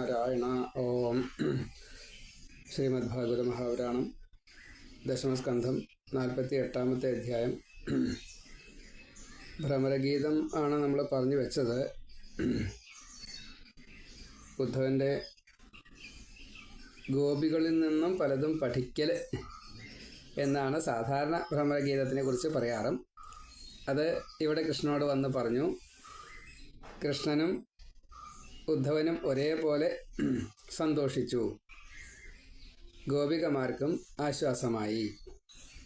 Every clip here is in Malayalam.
നാരായണ. ഓം. ശ്രീമദ്ഭാഗവത മഹാപുരാണം ദശമസ്കന്ധം 48-ാമത്തെ അധ്യായം. ഭ്രമരഗീതം ആണ് നമ്മൾ പറഞ്ഞു വെച്ചത്. ഉദ്ധവൻ്റെ ഗോപികളിൽ നിന്നും പലതും പഠിക്കൽ എന്നാണ് സാധാരണ ഭ്രമരഗീതത്തിനെ കുറിച്ച് പറയാറും. അത് ഇവിടെ കൃഷ്ണനോട് വന്ന് പറഞ്ഞു. കൃഷ്ണനും ഉദ്ധവനും ഒരേപോലെ സന്തോഷിച്ചു, ഗോപികമാർക്കും ആശ്വാസമായി.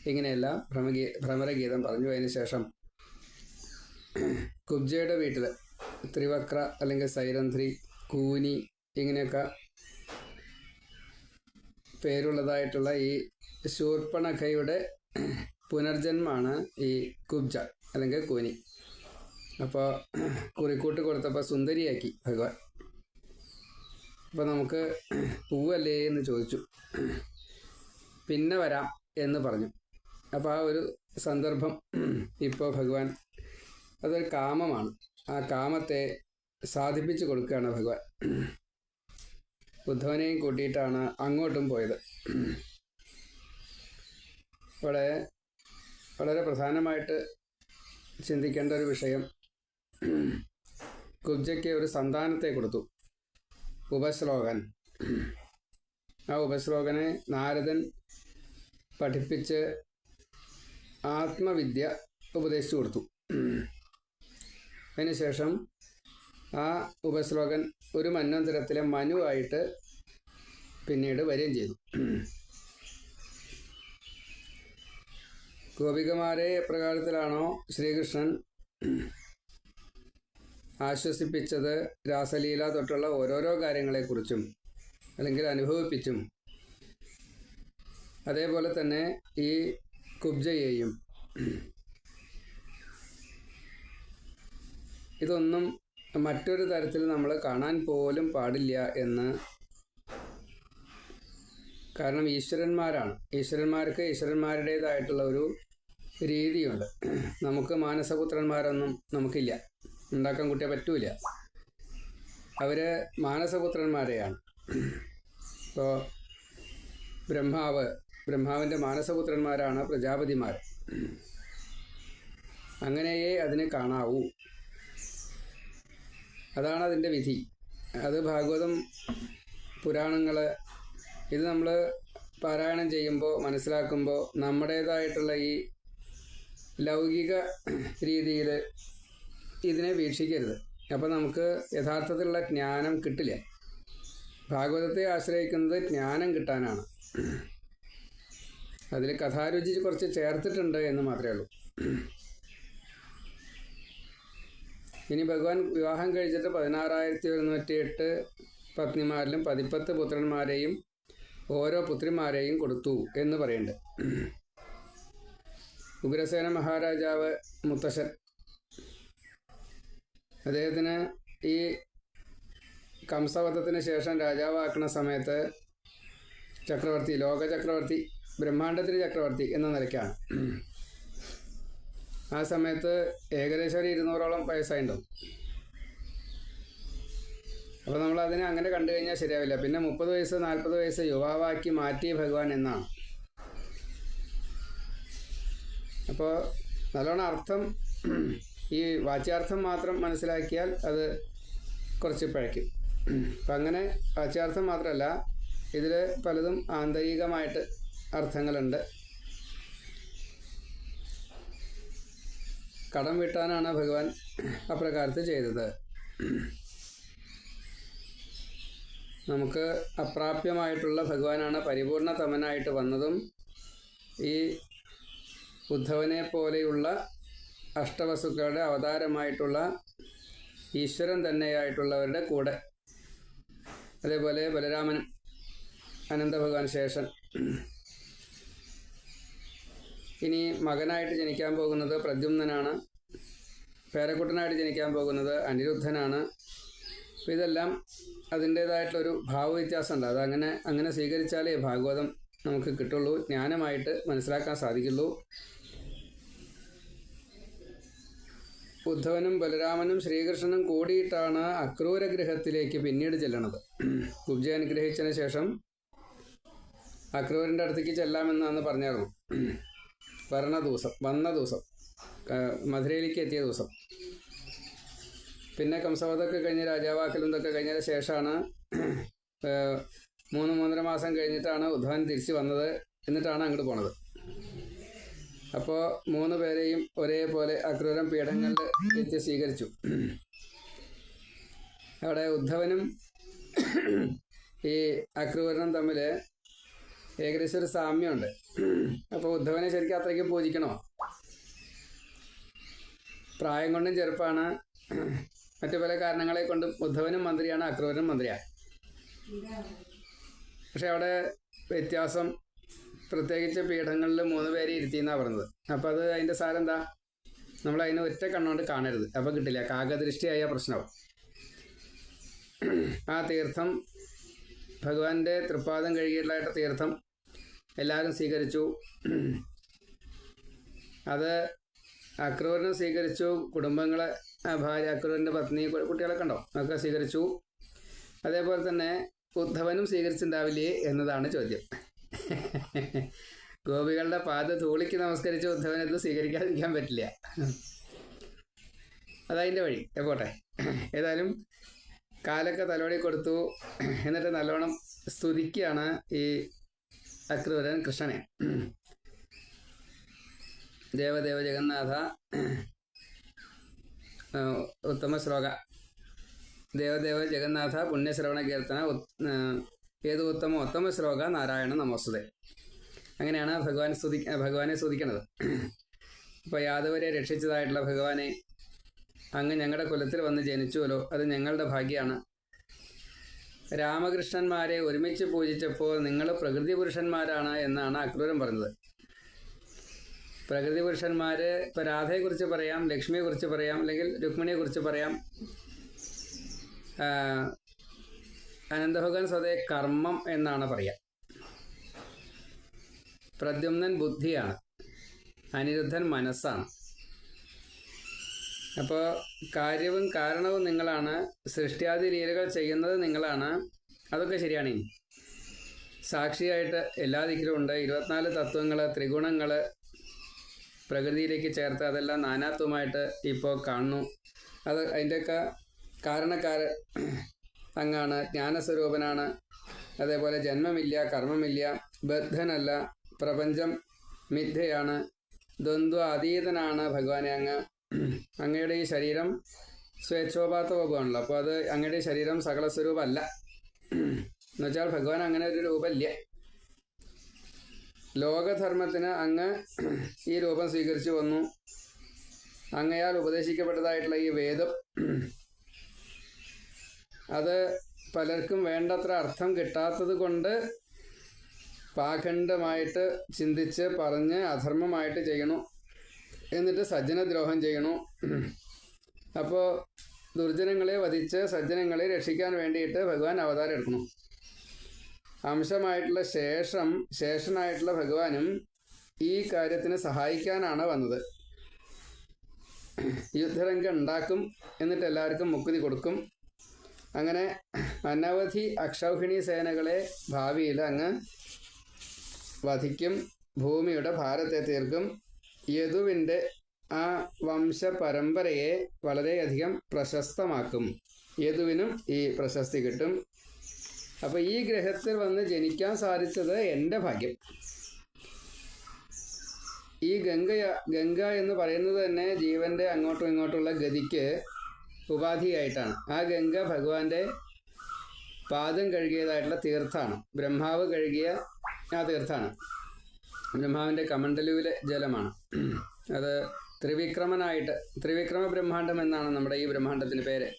ഇങ്ങനെയെല്ലാം ഭ്രമരഗീതം പറഞ്ഞു. അതിന് ശേഷം കുബ്ജയുടെ വീട്ടിൽ ത്രിവക്ര അല്ലെങ്കിൽ സൈരന്ധ്രി, കൂനി ഇങ്ങനെയൊക്കെ പേരുള്ളതായിട്ടുള്ള ഈ ശൂർപ്പണഖയുടെ പുനർജന്മാണ് ഈ കുബ്ജ അല്ലെങ്കിൽ കൂനി. അപ്പോൾ കുറിക്കൂട്ട് കൊടുത്തപ്പോൾ സുന്ദരിയാക്കി ഭഗവാൻ. അപ്പോൾ നമുക്ക് പൂവല്ലേ എന്ന് ചോദിച്ചു. പിന്നെ വരാം എന്ന് പറഞ്ഞു. അപ്പോൾ ആ ഒരു സന്ദർഭം ഇപ്പോൾ ഭഗവാൻ, അതൊരു കാമമാണ്, ആ കാമത്തെ സാധിപ്പിച്ചു കൊടുക്കുകയാണ് ഭഗവാൻ. ഉദ്ധവനെയും കൂട്ടിയിട്ടാണ് അങ്ങോട്ടും പോയത്. അവിടെ വളരെ പ്രധാനമായിട്ട് ചിന്തിക്കേണ്ട ഒരു വിഷയം, കുബ്ജയ്ക്ക് ഒരു സന്താനത്തെ കൊടുത്തു, ഉപശ്ലോകൻ. ആ ഉപശ്ലോകനെ നാരദൻ പഠിപ്പിച്ച് ആത്മവിദ്യ ഉപദേശിച്ചു കൊടുത്തു. അതിനുശേഷം ആ ഉപശ്ലോകൻ ഒരു മന്വന്തരത്തിലെ മനുവായിട്ട് പിന്നീട് വരികയും ചെയ്തു. ഗോപികമാരെ എപ്രകാരത്തിലാണോ ശ്രീകൃഷ്ണൻ ആശ്വസിപ്പിച്ചത്, രാസലീല തൊട്ടുള്ള ഓരോരോ കാര്യങ്ങളെക്കുറിച്ചും അല്ലെങ്കിൽ അനുഭവിപ്പിച്ചും, അതേപോലെ തന്നെ ഈ കുബ്ജയെയും ഇതൊന്നും മറ്റൊരു തരത്തിൽ നമ്മൾ കാണാൻ പോലും പാടില്ല എന്ന്. കാരണം ഈശ്വരന്മാരാണ്, ഈശ്വരന്മാർക്ക് ഈശ്വരന്മാരുടേതായിട്ടുള്ള ഒരു രീതിയുണ്ട്. നമുക്ക് മാനസപുത്രന്മാരൊന്നും നമുക്കില്ല, ഉണ്ടാക്കാൻ കുട്ടിയെ പറ്റൂല. അവർ മാനസപുത്രന്മാരെയാണ്. ഇപ്പോൾ ബ്രഹ്മാവിൻ്റെ മാനസപുത്രന്മാരാണ് പ്രജാപതിമാർ. അങ്ങനെയേ അതിനെ കാണാവൂ, അതാണ് അതിൻ്റെ വിധി. അത് ഭാഗവതം പുരാണങ്ങൾ ഇത് നമ്മൾ പാരായണം ചെയ്യുമ്പോൾ മനസ്സിലാക്കുമ്പോൾ നമ്മുടേതായിട്ടുള്ള ഈ ലൗകിക രീതിയിൽ ഇതിനെ വീക്ഷിക്കരുത്. അപ്പോൾ നമുക്ക് യഥാർത്ഥത്തിലുള്ള ജ്ഞാനം കിട്ടില്ല. ഭാഗവതത്തെ ആശ്രയിക്കുന്നത് ജ്ഞാനം കിട്ടാനാണ്. അതിൽ കഥാരുചി കുറച്ച് ചേർത്തിട്ടുണ്ട് എന്ന് മാത്രമേ ഉള്ളൂ. ഇനി ഭഗവാൻ വിവാഹം കഴിച്ചിട്ട് 16,108 പത്നിമാരിലും 10 പുത്രന്മാരെയും ഓരോ പുത്രിമാരെയും കൊടുത്തു എന്ന് പറയുന്നുണ്ട്. ഉഗ്രസേന മഹാരാജാവ് മുത്തശ്ശൻ, അദ്ദേഹത്തിന് ഈ കംസവധത്തിന് ശേഷം രാജാവാക്കുന്ന സമയത്ത് ചക്രവർത്തി, ലോകചക്രവർത്തി, ബ്രഹ്മാണ്ഡത്തിലെ ചക്രവർത്തി എന്ന നിലയ്ക്കാണ്. ആ സമയത്ത് ഏകദേശം ഒരു 200ഓളം വയസ്സായിട്ടുണ്ടാവും. അപ്പോൾ നമ്മൾ അതിനെ അങ്ങനെ കണ്ടു കഴിഞ്ഞാൽ ശരിയാവില്ല. പിന്നെ 30 വയസ്സ് 40 വയസ്സ് യുവാവാക്കി മാറ്റി ഭഗവാൻ എന്നാണ്. അപ്പോൾ നല്ലോണം അർത്ഥം, ഈ വാച്യാർത്ഥം മാത്രം മനസ്സിലാക്കിയാൽ അത് കുറച്ച് പഴയ്ക്കും. അപ്പം അങ്ങനെ വാച്യാർത്ഥം മാത്രമല്ല, ഇതിൽ പലതും ആന്തരികമായിട്ട് അർത്ഥങ്ങളുണ്ട്. കടം വീട്ടാനാണ് ഭഗവാൻ അപ്രകാരത്തിൽ ചെയ്തത്. നമുക്ക് അപ്രാപ്യമായിട്ടുള്ള ഭഗവാനാണ് പരിപൂർണതമനായിട്ട് വന്നതും ഈ ഉദ്ധവനെ പോലെയുള്ള അഷ്ടവസുക്കളുടെ അവതാരമായിട്ടുള്ള ഈശ്വരൻ തന്നെയായിട്ടുള്ളവരുടെ കൂടെ. അതേപോലെ ബലരാമനും അനന്തഭഗവാൻ ശേഷൻ. ഇനി മകനായിട്ട് ജനിക്കാൻ പോകുന്നത് പ്രദ്യുമ്നനാണ്, പേരക്കുട്ടനായിട്ട് ജനിക്കാൻ പോകുന്നത് അനിരുദ്ധനാണ്. അപ്പോൾ ഇതെല്ലാം അതിൻ്റേതായിട്ടുള്ളൊരു ഭാവവ്യത്യാസമുണ്ട്. അത് അങ്ങനെ സ്വീകരിച്ചാലേ ഭാഗവതം നമുക്ക് കിട്ടുള്ളൂ, ജ്ഞാനമായിട്ട് മനസ്സിലാക്കാൻ സാധിക്കുള്ളൂ. ഉദ്ധവനും ബലരാമനും ശ്രീകൃഷ്ണനും കൂടിയിട്ടാണ് അക്രൂര ഗൃഹത്തിലേക്ക് പിന്നീട് ചെല്ലണത്. കുബ്ജയെ അനുഗ്രഹിച്ചതിന് ശേഷം അക്രൂരൻ്റെ അടുത്തേക്ക് ചെല്ലാമെന്നാണ് പറഞ്ഞായിരുന്നു. വന്ന ദിവസം മധുരയിലേക്ക് എത്തിയ ദിവസം. പിന്നെ കംസവധമൊക്കെ കഴിഞ്ഞ് രാജാവാക്കലും ഇതൊക്കെ കഴിഞ്ഞതിന് ശേഷമാണ് 3-3.5 മാസം കഴിഞ്ഞിട്ടാണ് ഉദ്ധവൻ തിരിച്ചു വന്നത്. എന്നിട്ടാണ് അങ്ങോട്ട് പോണത്. അപ്പോൾ 3 പേരെയും ഒരേപോലെ അക്രൂരൻ പീഠങ്ങളിൽ എത്തി സ്വീകരിച്ചു. അവിടെ ഉദ്ധവനും ഈ അക്രൂരനും തമ്മിൽ ഏകദേശം ഒരു സാമ്യമുണ്ട്. അപ്പോൾ ഉദ്ധവനെ ശരിക്കും അത്രയ്ക്ക് പൂജിക്കണോ? പ്രായം കൊണ്ടും ചെറുപ്പമാണ്, മറ്റു പല കാരണങ്ങളെ കൊണ്ടും ഉദ്ധവനും മന്ത്രിയാണ്, അക്രൂരനും മന്ത്രിയാണ്. പക്ഷെ അവിടെ വ്യത്യാസം, പ്രത്യേകിച്ച് പീഠങ്ങളിൽ 3 പേരെ ഇരുത്തിയെന്നാണ് പറഞ്ഞത്. അപ്പോൾ അത് അതിൻ്റെ സാരം എന്താ? നമ്മൾ അതിനെ ഒറ്റ കണ്ണുകൊണ്ട് കാണരുത്, അപ്പോൾ കിട്ടില്ല. കാകദൃഷ്ടിയായ പ്രശ്നമാവും. ആ തീർത്ഥം, ഭഗവാന്റെ തൃപ്പാദം കഴുകിയിട്ടുള്ളതായിട്ട് തീർത്ഥം എല്ലാവരും സ്വീകരിച്ചു. അത് അക്രൂരനെ സ്വീകരിച്ചു, കുടുംബങ്ങളെ, ഭാര്യ, അക്രൂരൻ്റെ പത്നി, കുട്ടികളൊക്കെ ഉണ്ടോ, അതൊക്കെ സ്വീകരിച്ചു. അതേപോലെ തന്നെ ഉദ്ധവനും സ്വീകരിച്ചിട്ടുണ്ടാവില്ലേ എന്നതാണ് ചോദ്യം. ഗോപികളുടെ പാദ ധൂളിക്ക് നമസ്കരിച്ച ഉദ്ധവനത് സ്വീകരിക്കാതിരിക്കാൻ പറ്റില്ല. അതതിൻ്റെ വഴി. പോട്ടെ. ഏതായാലും കാലൊക്കെ തലോടി കൊടുത്തു. എന്നിട്ട് നല്ലോണം സ്തുതിക്കുകയാണ് ഈ അക്രൂരൻ കൃഷ്ണനെ. ദേവദേവ ജഗന്നാഥ, ഉത്തമ ശ്ലോക. ദേവദേവ ജഗന്നാഥ പുണ്യശ്രവണ കീർത്തന ഏത് ഉത്തമ ശ്ലോക നാരായണ നമോസ്തുതേ. അങ്ങനെയാണ് ഭഗവാനെ സ്തുതിക്കണത്. അപ്പോൾ യാദവരെ രക്ഷിച്ചതായിട്ടുള്ള ഭഗവാനെ, അങ്ങ് ഞങ്ങളുടെ കുലത്തിൽ വന്ന് ജനിച്ചുവല്ലോ, അത് ഞങ്ങളുടെ ഭാഗ്യമാണ്. രാമകൃഷ്ണന്മാരെ ഒരുമിച്ച് പൂജിച്ചപ്പോൾ നിങ്ങൾ പ്രകൃതി പുരുഷന്മാരാണ് എന്നാണ് അക്രൂരൻ പറഞ്ഞത്. പ്രകൃതി പുരുഷന്മാർ ഇപ്പോൾ രാധയെക്കുറിച്ച് പറയാം, ലക്ഷ്മിയെക്കുറിച്ച് പറയാം, അല്ലെങ്കിൽ രുക്മിണിയെക്കുറിച്ച് പറയാം. അനന്തഭഗവാൻ സ്വതേ കർമ്മം എന്നാണ് പറയുക. പ്രദ്യുമ്നൻ ബുദ്ധിയാണ്, അനിരുദ്ധൻ മനസ്സാണ്. അപ്പോൾ കാര്യവും കാരണവും നിങ്ങളാണ്, സൃഷ്ടിയാദി ലീലകൾ ചെയ്യുന്നത് നിങ്ങളാണ്. അതൊക്കെ ശരിയാണ്. ഇനി സാക്ഷിയായിട്ട് എല്ലാ ദിക്കിലും ഉണ്ട്. 24 തത്വങ്ങൾ, ത്രിഗുണങ്ങൾ പ്രകൃതിയിലേക്ക് ചേർത്ത് അതെല്ലാം നാനാത്വമായിട്ട് ഇപ്പോൾ കാണുന്നു. അത് അതിൻ്റെയൊക്കെ കാരണക്കാരൻ അങ്ങാണ്, ജ്ഞാനസ്വരൂപനാണ്. അതേപോലെ ജന്മമില്ല, കർമ്മമില്ല, ബദ്ധനല്ല, പ്രപഞ്ചം മിഥ്യയാണ്, ദ്വന്ദ്വ അതീതനാണ് ഭഗവാനെ അങ്ങ്. അങ്ങയുടെ ഈ ശരീരം സ്വേച്ഛോപാത്ത രൂപമാണല്ലോ. അപ്പോൾ അത് അങ്ങയുടെ ശരീരം സകല സ്വരൂപമല്ല. എന്നുവെച്ചാൽ ഭഗവാൻ അങ്ങനെ ഒരു രൂപമില്ല. ലോകധർമ്മത്തിന് അങ്ങ് ഈ രൂപം സ്വീകരിച്ചു വന്നു. അങ്ങയാൽ ഉപദേശിക്കപ്പെട്ടതായിട്ടുള്ള ഈ വേദം, അത് പലർക്കും വേണ്ടത്ര അർത്ഥം കിട്ടാത്തത് കൊണ്ട് പാഖണ്ഡമായിട്ട് ചിന്തിച്ച് പറഞ്ഞ് അധർമ്മമായിട്ട് ചെയ്യണു, എന്നിട്ട് സജ്ജനദ്രോഹം ചെയ്യണു. അപ്പോൾ ദുർജനങ്ങളെ വധിച്ച് സജ്ജനങ്ങളെ രക്ഷിക്കാൻ വേണ്ടിയിട്ട് ഭഗവാൻ അവതാരം എടുക്കണം. അംശമായിട്ടുള്ള ശേഷനായിട്ടുള്ള ഭഗവാനും ഈ കാര്യത്തിന് സഹായിക്കാനാണ് വന്നത്. യുദ്ധരംഗം ഉണ്ടാക്കും, എന്നിട്ട് എല്ലാവർക്കും മുക്തി കൊടുക്കും. അങ്ങനെ അനവധി അക്ഷൗഹിണി സേനകളെ ഭാവിയിൽ അങ്ങ് വധിക്കും, ഭൂമിയുടെ ഭാരത്തെ തീർക്കും. യദുവിൻ്റെ ആ വംശപരമ്പരയെ വളരെയധികം പ്രശസ്തമാക്കും. യദുവിനും ഈ പ്രശസ്തി കിട്ടും. അപ്പോൾ ഈ ഗ്രഹത്തിൽ വന്ന് ജനിക്കാൻ സാധിച്ചത് എൻ്റെ ഭാഗ്യം. ഈ ഗംഗ എന്ന് പറയുന്നത് തന്നെ ജീവൻ്റെ അങ്ങോട്ടും ഇങ്ങോട്ടുള്ള ഗതിക്ക് ഉപാധിയായിട്ടാണ്. ആ ഗംഗ ഭഗവാന്റെ പാദം കഴുകിയതായിട്ടുള്ള തീർത്ഥാണ്. ബ്രഹ്മാവ് കഴുകിയ ആ തീർത്ഥാണ്. ബ്രഹ്മാവിൻ്റെ കമണ്ഡലുവിലെ ജലമാണ്. അത് ത്രിവിക്രമ ബ്രഹ്മാണ്ഡം എന്നാണ് നമ്മുടെ ഈ ബ്രഹ്മാണ്ഡത്തിന് പേര്.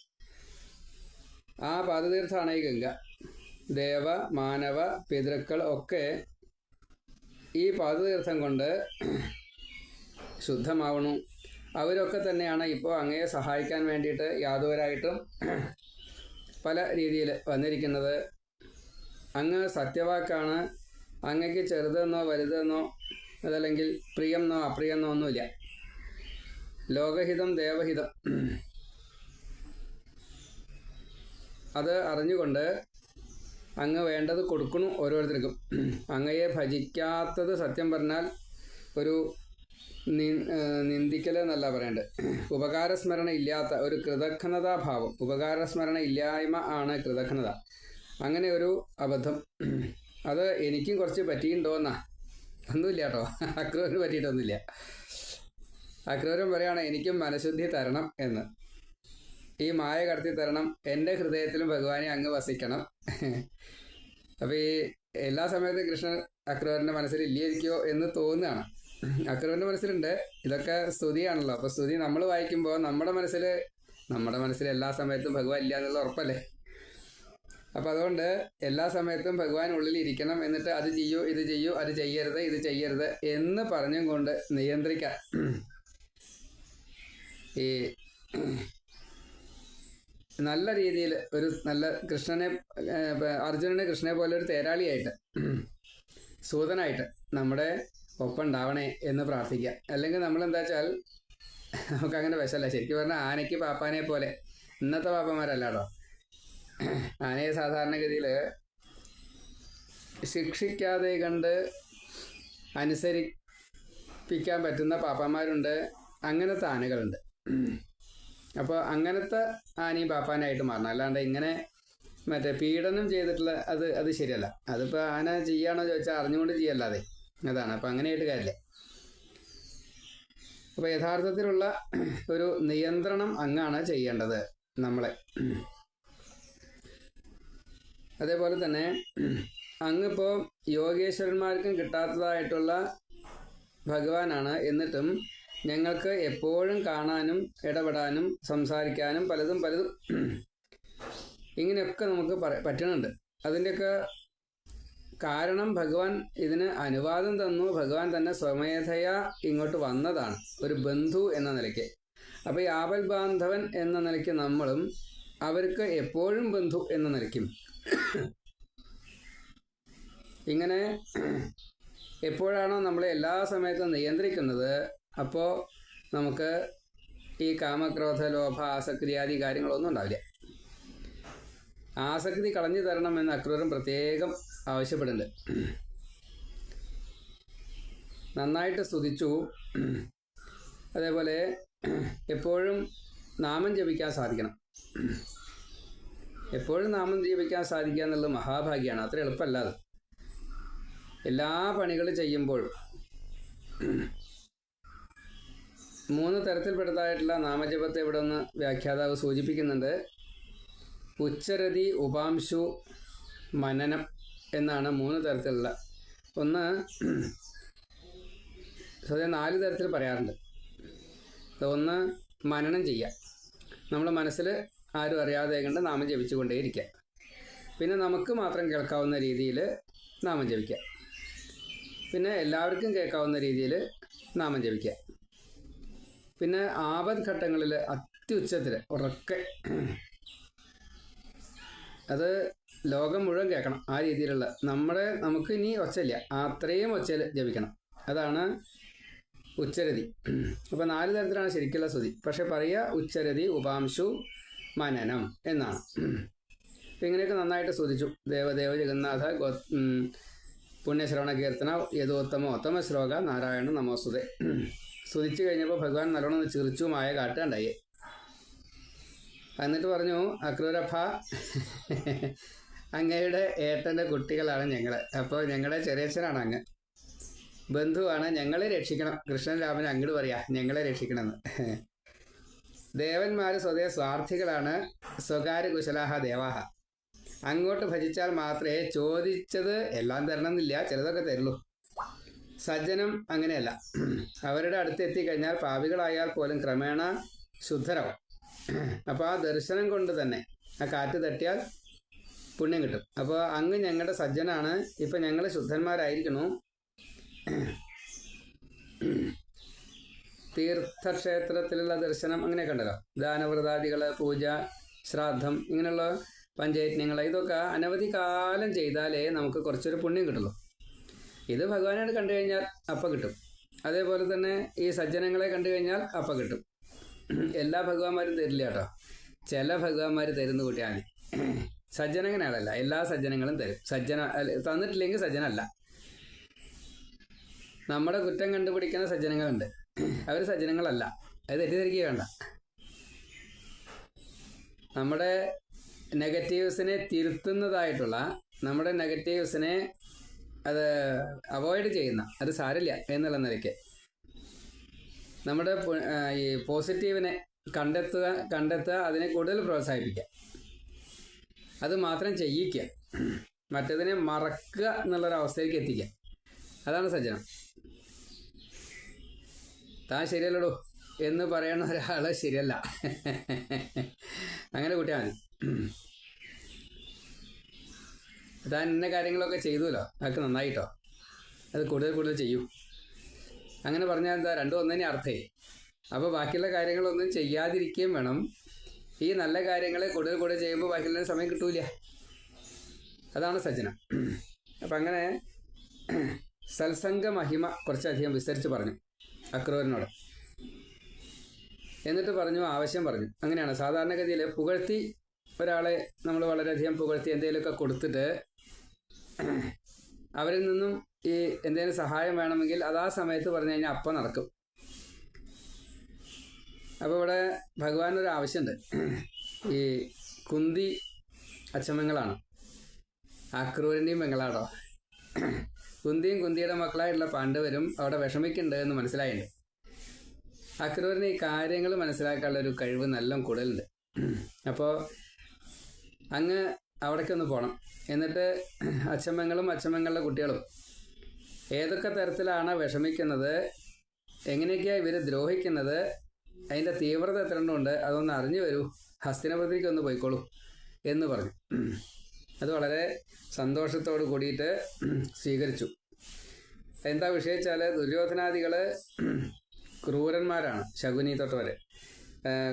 ആ പാദതീർത്ഥാണ് ഈ ഗംഗ. ദേവ, മാനവ, പിതൃക്കൾ ഒക്കെ ഈ പാദതീർത്ഥം കൊണ്ട് ശുദ്ധമാവണു. അവരൊക്കെ തന്നെയാണ് ഇപ്പോൾ അങ്ങയെ സഹായിക്കാൻ വേണ്ടിയിട്ട് യാദവരായിട്ടും പല രീതിയിൽ വന്നിരിക്കുന്നത്. അങ്ങ് സത്യവാക്കാണ്. അങ്ങയ്ക്ക് ചെറുതെന്നോ വലുതെന്നോ അതല്ലെങ്കിൽ പ്രിയെന്നോ അപ്രിയെന്നോ ഒന്നുമില്ല. ലോകഹിതം ദേവഹിതം അത് അറിഞ്ഞുകൊണ്ട് അങ്ങ് വേണ്ടത് കൊടുക്കണു ഓരോരുത്തർക്കും. അങ്ങയെ ഭജിക്കാത്തത് സത്യം പറഞ്ഞാൽ ഒരു നിന്ദിക്കൽ എന്നല്ല പറയേണ്ടത്, ഉപകാരസ്മരണ ഇല്ലാത്ത ഒരു കൃതജ്ഞതാഭാവം, ഉപകാരസ്മരണ ഇല്ലായ്മ ആണ് കൃതജ്ഞത. അങ്ങനെ ഒരു അബദ്ധം അത് എനിക്കും കുറച്ച് പറ്റിയിട്ടുണ്ടോന്നാ. ഒന്നുമില്ല കേട്ടോ, അക്രൂരന് പറ്റിയിട്ടൊന്നുമില്ല. അക്രൂരൻ പറയുകയാണ് എനിക്കും മനഃശുദ്ധി തരണം എന്ന്. ഈ മായ കടത്തി തരണം, എൻ്റെ ഹൃദയത്തിലും ഭഗവാനെ അങ്ങ് വസിക്കണം. അപ്പോൾ ഈ എല്ലാ സമയത്തും കൃഷ്ണൻ അക്രൂരൻ്റെ മനസ്സിൽ ഇല്ലായിരിക്കുമോ എന്ന് തോന്നുകയാണ്. അക്രൂരൻ്റെ മനസ്സിലുണ്ട്. ഇതൊക്കെ സ്തുതിയാണല്ലോ. അപ്പോൾ സ്തുതി നമ്മൾ വായിക്കുമ്പോൾ നമ്മുടെ മനസ്സിൽ എല്ലാ സമയത്തും ഭഗവാൻ ഇല്ല എന്നുള്ള ഉറപ്പല്ലേ. അപ്പോൾ അതുകൊണ്ട് എല്ലാ സമയത്തും ഭഗവാൻ ഉള്ളിൽ ഇരിക്കണം. എന്നിട്ട് അത് ചെയ്യൂ, ഇത് ചെയ്യൂ, അത് ചെയ്യരുത്, ഇത് ചെയ്യരുത് എന്ന് പറഞ്ഞും കൊണ്ട് നിയന്ത്രിക്കാൻ ഈ നല്ല രീതിയിൽ ഒരു നല്ല അർജുനനെ കൃഷ്ണനെ പോലെ ഒരു തേരാളിയായിട്ട് സൂതനായിട്ട് നമ്മുടെ ഒപ്പം ഉണ്ടാവണേ എന്ന് പ്രാർത്ഥിക്കുക. അല്ലെങ്കിൽ നമ്മളെന്താ വെച്ചാൽ നമുക്കങ്ങനെ വിഷമല്ല. ശരിക്കും പറഞ്ഞാൽ ആനയ്ക്ക് പാപ്പാനെ പോലെ, ഇന്നത്തെ പാപ്പന്മാരല്ല കേട്ടോ. ആനയെ സാധാരണഗതിയിൽ ശിക്ഷിക്കാതെ കണ്ട് അനുസരിപ്പിക്കാൻ പറ്റുന്ന പാപ്പന്മാരുണ്ട്, അങ്ങനത്തെ ആനകളുണ്ട്. അപ്പോൾ അങ്ങനത്തെ ആനയും പാപ്പാനായിട്ട് മാറണം. അല്ലാണ്ട് ഇങ്ങനെ പീഡനം ചെയ്തിട്ടുള്ള അത് ശരിയല്ല. അതിപ്പോൾ ആന ചെയ്യാണോ ചോദിച്ചാൽ അറിഞ്ഞുകൊണ്ട് ചെയ്യല്ലാതെ അതാണ്. അപ്പം അങ്ങനെയായിട്ട് കാര്യമില്ല. അപ്പോൾ യഥാർത്ഥത്തിലുള്ള ഒരു നിയന്ത്രണം അങ്ങാണ് ചെയ്യേണ്ടത് നമ്മളെ. അതേപോലെ തന്നെ അങ്ങിപ്പോൾ യോഗേശ്വരന്മാർക്കും കിട്ടാത്തതായിട്ടുള്ള ഭഗവാനാണ്. എന്നിട്ടും ഞങ്ങൾക്ക് എപ്പോഴും കാണാനും ഇടപെടാനും സംസാരിക്കാനും പലതും ഇങ്ങനെയൊക്കെ നമുക്ക് പറ്റണുണ്ട്. അതിൻ്റെയൊക്കെ കാരണം ഭഗവാൻ ഇതിന് അനുവാദം തന്നു. ഭഗവാൻ തന്നെ സ്വമേധയാ ഇങ്ങോട്ട് വന്നതാണ് ഒരു ബന്ധു എന്ന നിലയ്ക്ക്. അപ്പോൾ ഈ ആപൽ ബാന്ധവൻ എന്ന നിലയ്ക്ക് നമ്മളും അവർക്ക് എപ്പോഴും ബന്ധു എന്ന നിലയ്ക്കും ഇങ്ങനെ എപ്പോഴാണോ നമ്മളെ എല്ലാ സമയത്തും നിയന്ത്രിക്കുന്നത്, അപ്പോൾ നമുക്ക് ഈ കാമക്രോധ ലോഭ ആസക്തിയാദി കാര്യങ്ങളൊന്നും ഉണ്ടാവില്ല. ആസക്തി കളഞ്ഞു തരണമെന്ന് അക്രൂരൻ പ്രത്യേകം ആവശ്യപ്പെടുന്നുണ്ട്. നന്നായിട്ട് സ്തുതിച്ചു. അതേപോലെ എപ്പോഴും നാമം ജപിക്കാൻ സാധിക്കണം. എപ്പോഴും നാമം ജപിക്കാൻ സാധിക്കുക എന്നുള്ളത് മഹാഭാഗ്യമാണ്. അത്ര എളുപ്പമല്ല അത്. എല്ലാ പണികളും ചെയ്യുമ്പോൾ 3 തരത്തിൽപ്പെട്ടതായിട്ടുള്ള നാമജപത്തെ ഇവിടെ ഒന്ന് വ്യാഖ്യാതാവ് സൂചിപ്പിക്കുന്നുണ്ട്. ഉച്ചരതി, ഉപാംശു, മനനം എന്നാണ് 3 തരത്തിലുള്ള. ഒന്ന് 4 തരത്തിൽ പറയാറുണ്ട്. ഒന്ന് മനനം ചെയ്യുക, നമ്മൾ മനസ്സിൽ ആരും അറിയാതെ കണ്ട് നാമം ജപിച്ചുകൊണ്ടേയിരിക്കുക. പിന്നെ നമുക്ക് മാത്രം കേൾക്കാവുന്ന രീതിയിൽ നാമം ജപിക്കുക. പിന്നെ എല്ലാവർക്കും കേൾക്കാവുന്ന രീതിയിൽ നാമം ജപിക്കുക. പിന്നെ ആപത് ഘട്ടങ്ങളിൽ അത്യുച്ചത്തിൽ ഉറക്കെ, അത് ലോകം മുഴുവൻ കേൾക്കണം ആ രീതിയിലുള്ള, നമുക്ക് ഇനി ഒച്ചയില്ല, അത്രയും ഒച്ചയിൽ ജപിക്കണം. അതാണ് ഉച്ചരതി. അപ്പോൾ 4 തരത്തിലാണ് ശരിക്കുള്ള സ്തുതി. പക്ഷെ പറയുക ഉച്ചരതി, ഉപാംശു, മനനം എന്നാണ്. അപ്പം ഇങ്ങനെയൊക്കെ നന്നായിട്ട് സ്തുതിച്ചു. ദേവദേവ ജഗന്നാഥ പുണ്യശ്രവണ കീർത്തന യഥോത്തമ ശ്ലോക നാരായണ നമോസ്തുതേ. സ്തുതിച്ചു കഴിഞ്ഞപ്പോൾ ഭഗവാൻ നല്ലോണം ചിറിച്ചുമായ കാട്ടുണ്ടായി. എന്നിട്ട് പറഞ്ഞു, അക്രൂരഭ, അങ്ങയുടെ ഏട്ടൻ്റെ കുട്ടികളാണ് ഞങ്ങൾ. അപ്പോൾ ഞങ്ങളുടെ ചെറിയച്ഛനാണ് അങ്ങ്, ബന്ധുവാണ്, ഞങ്ങളെ രക്ഷിക്കണം. കൃഷ്ണൻ രാമൻ അങ്ങോട്ട് പറയാ ഞങ്ങളെ രക്ഷിക്കണമെന്ന്. ദേവന്മാർ സ്വതേ സ്വാർത്ഥികളാണ്. സ്വകാര്യ കുശലാഹ ദേവാഹ. അങ്ങോട്ട് ഭജിച്ചാൽ മാത്രമേ ചോദിച്ചത് എല്ലാം തരണമെന്നില്ല, ചിലതൊക്കെ തരുള്ളൂ. സജ്ജനം അങ്ങനെയല്ല. അവരുടെ അടുത്ത് എത്തിക്കഴിഞ്ഞാൽ പാപികളായാൽ പോലും ക്രമേണ ശുദ്ധരാവും. അപ്പോൾ ആ ദർശനം കൊണ്ട് തന്നെ ആ കാറ്റ് തട്ടിയാൽ പുണ്യം കിട്ടും. അപ്പോൾ അങ്ങ് ഞങ്ങളുടെ സജ്ജനാണ്, ഇപ്പം ഞങ്ങൾ ശുദ്ധന്മാരായിരിക്കണു. തീർത്ഥക്ഷേത്രത്തിലുള്ള ദർശനം അങ്ങനെയൊക്കെ ഉണ്ടല്ലോ. ദാനവ്രതാദികൾ, പൂജ, ശ്രാദ്ധം, ഇങ്ങനെയുള്ള പഞ്ചയജ്ഞങ്ങൾ, ഇതൊക്കെ അനവധി കാലം ചെയ്താലേ നമുക്ക് കുറച്ചൊരു പുണ്യം കിട്ടുള്ളൂ. ഇത് ഭഗവാനായിട്ട് കണ്ടു കഴിഞ്ഞാൽ അപ്പം കിട്ടും. അതേപോലെ തന്നെ ഈ സജ്ജനങ്ങളെ കണ്ടു കഴിഞ്ഞാൽ അപ്പം കിട്ടും. എല്ലാ ഭഗവാന്മാരും തരില്ല കേട്ടോ. ചില ഭഗവാന്മാർ തരുന്ന കൂട്ടിയാൽ മതി. സജ്ജനങ്ങനെയാണല്ല, എല്ലാ സജ്ജനങ്ങളും തരും. തന്നിട്ടില്ലെങ്കിൽ സജ്ജനല്ല. നമ്മുടെ കുറ്റം കണ്ടുപിടിക്കുന്ന സജ്ജനങ്ങളുണ്ട്, അവർ സജ്ജനങ്ങളല്ല. അത് തെറ്റിദ്ധരിക്കുക വേണ്ട. നമ്മുടെ നെഗറ്റീവ്സിനെ തിരുത്തുന്നതായിട്ടുള്ള, നമ്മുടെ നെഗറ്റീവ്സിനെ അത് അവോയ്ഡ് ചെയ്യുന്ന, അത് സാരില്ല എന്നുള്ള നിലയ്ക്ക് നമ്മുടെ ഈ പോസിറ്റീവിനെ കണ്ടെത്തുക, അതിനെ കൂടുതൽ പ്രോത്സാഹിപ്പിക്കുക, അത് മാത്രം ചെയ്യിക്കുക, മറ്റതിനെ മറക്കുക എന്നുള്ളൊരവസ്ഥയിലേക്ക് എത്തിക്കുക. അതാണ് സജ്ജനം. താൻ ശരിയല്ലടോ എന്ന് പറയുന്ന ഒരാൾ ശരിയല്ല. അങ്ങനെ കൂട്ടിയാൽ മതി. താൻ ഇന്ന കാര്യങ്ങളൊക്കെ ചെയ്തുല്ലോ, അതൊക്കെ നന്നായിട്ടോ, അത് കൂടുതൽ ചെയ്യൂ. അങ്ങനെ പറഞ്ഞാൽ എന്താ, രണ്ടും ഒന്നു തന്നെ അർത്ഥമേ. അപ്പോൾ ബാക്കിയുള്ള കാര്യങ്ങളൊന്നും ചെയ്യാതിരിക്കുകയും വേണം. ഈ നല്ല കാര്യങ്ങൾ കൂടുതൽ ചെയ്യുമ്പോൾ ബാക്കിയുള്ള സമയം കിട്ടൂല. അതാണ് സജ്ജനം. അപ്പം അങ്ങനെ സത്സംഗ മഹിമ കുറച്ചധികം വിസ്തരിച്ച് പറഞ്ഞു അക്രൂരനോട്. എന്നിട്ട് പറഞ്ഞു, ആവശ്യം പറഞ്ഞു. അങ്ങനെയാണ് സാധാരണഗതിയിൽ പുകഴ്ത്തി ഒരാളെ നമ്മൾ വളരെയധികം പുകഴ്ത്തി എന്തെങ്കിലുമൊക്കെ കൊടുത്തിട്ട് അവരിൽ നിന്നും ഈ എന്തെങ്കിലും സഹായം വേണമെങ്കിൽ അത് ആ സമയത്ത് പറഞ്ഞു കഴിഞ്ഞാൽ അപ്പം നടക്കും. അപ്പോൾ ഇവിടെ ഭഗവാനൊരു ആവശ്യമുണ്ട്. ഈ കുന്തി അച്ചമ്മങ്ങളാണ്, അക്രൂരൻ്റെയും പെങ്ങളാടോ. കുന്തിയുടെ മക്കളായിട്ടുള്ള പാണ്ഡവരും അവിടെ വിഷമിക്കുന്നുണ്ട് എന്ന് മനസ്സിലായിട്ടുണ്ട്. അക്രൂരന് ഈ കാര്യങ്ങൾ മനസ്സിലാക്കാനുള്ളൊരു കഴിവ് നല്ല കൂടുതലുണ്ട്. അപ്പോൾ അങ്ങ് അവിടേക്കൊന്ന് പോകണം. എന്നിട്ട് അച്ചമ്മങ്ങളുടെ കുട്ടികളും ഏതൊക്കെ തരത്തിലാണ് വിഷമിക്കുന്നത്, എങ്ങനെയൊക്കെയാണ് ഇവർ ദ്രോഹിക്കുന്നത്, അതിൻ്റെ തീവ്രത എത്രണ്ടുണ്ട്, അതൊന്ന് അറിഞ്ഞു വരൂ, ഹസ്തിനപുരത്തേക്ക് ഒന്ന് പോയിക്കോളൂ എന്ന് പറഞ്ഞു. അത് വളരെ സന്തോഷത്തോട് കൂടിയിട്ട് സ്വീകരിച്ചു. എന്താ വിഷയിച്ചാൽ ദുര്യോധനാദികൾ ക്രൂരന്മാരാണ്. ശകുനി തൊട്ടവരെ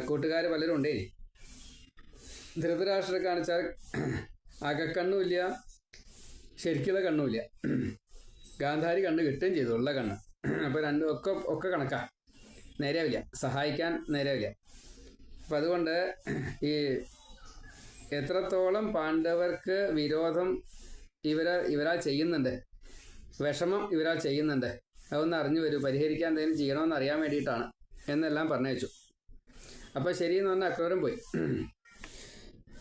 കൂട്ടുകാർ പലരും ഉണ്ടേ. ധൃതരാഷ്ട്രരെ കാണിച്ചാൽ അകക്കണ്ണുമില്ല, ശരിക്കുള്ള കണ്ണുമില്ല. ഗാന്ധാരി കണ്ണ് കിട്ടുകയും ചെയ്തു, ഉള്ള കണ്ണ്. അപ്പോൾ രണ്ടും ഒക്കെ കണക്കാ, നേരെയാവില്ല, സഹായിക്കാൻ നേരെയാവില്ല. അപ്പം അതുകൊണ്ട് ഈ എത്രത്തോളം പാണ്ഡവർക്ക് വിരോധം ഇവരാൾ ചെയ്യുന്നുണ്ട്, വിഷമം ഇവരാൾ ചെയ്യുന്നുണ്ട്, അതൊന്ന് അറിഞ്ഞു വരൂ, പരിഹരിക്കാൻ എന്തെങ്കിലും ചെയ്യണമെന്ന് അറിയാൻ വേണ്ടിയിട്ടാണ് എന്നെല്ലാം പറഞ്ഞയച്ചു. അപ്പോൾ ശരിയെന്ന് പറഞ്ഞാൽ അക്രൂരൻ പോയി.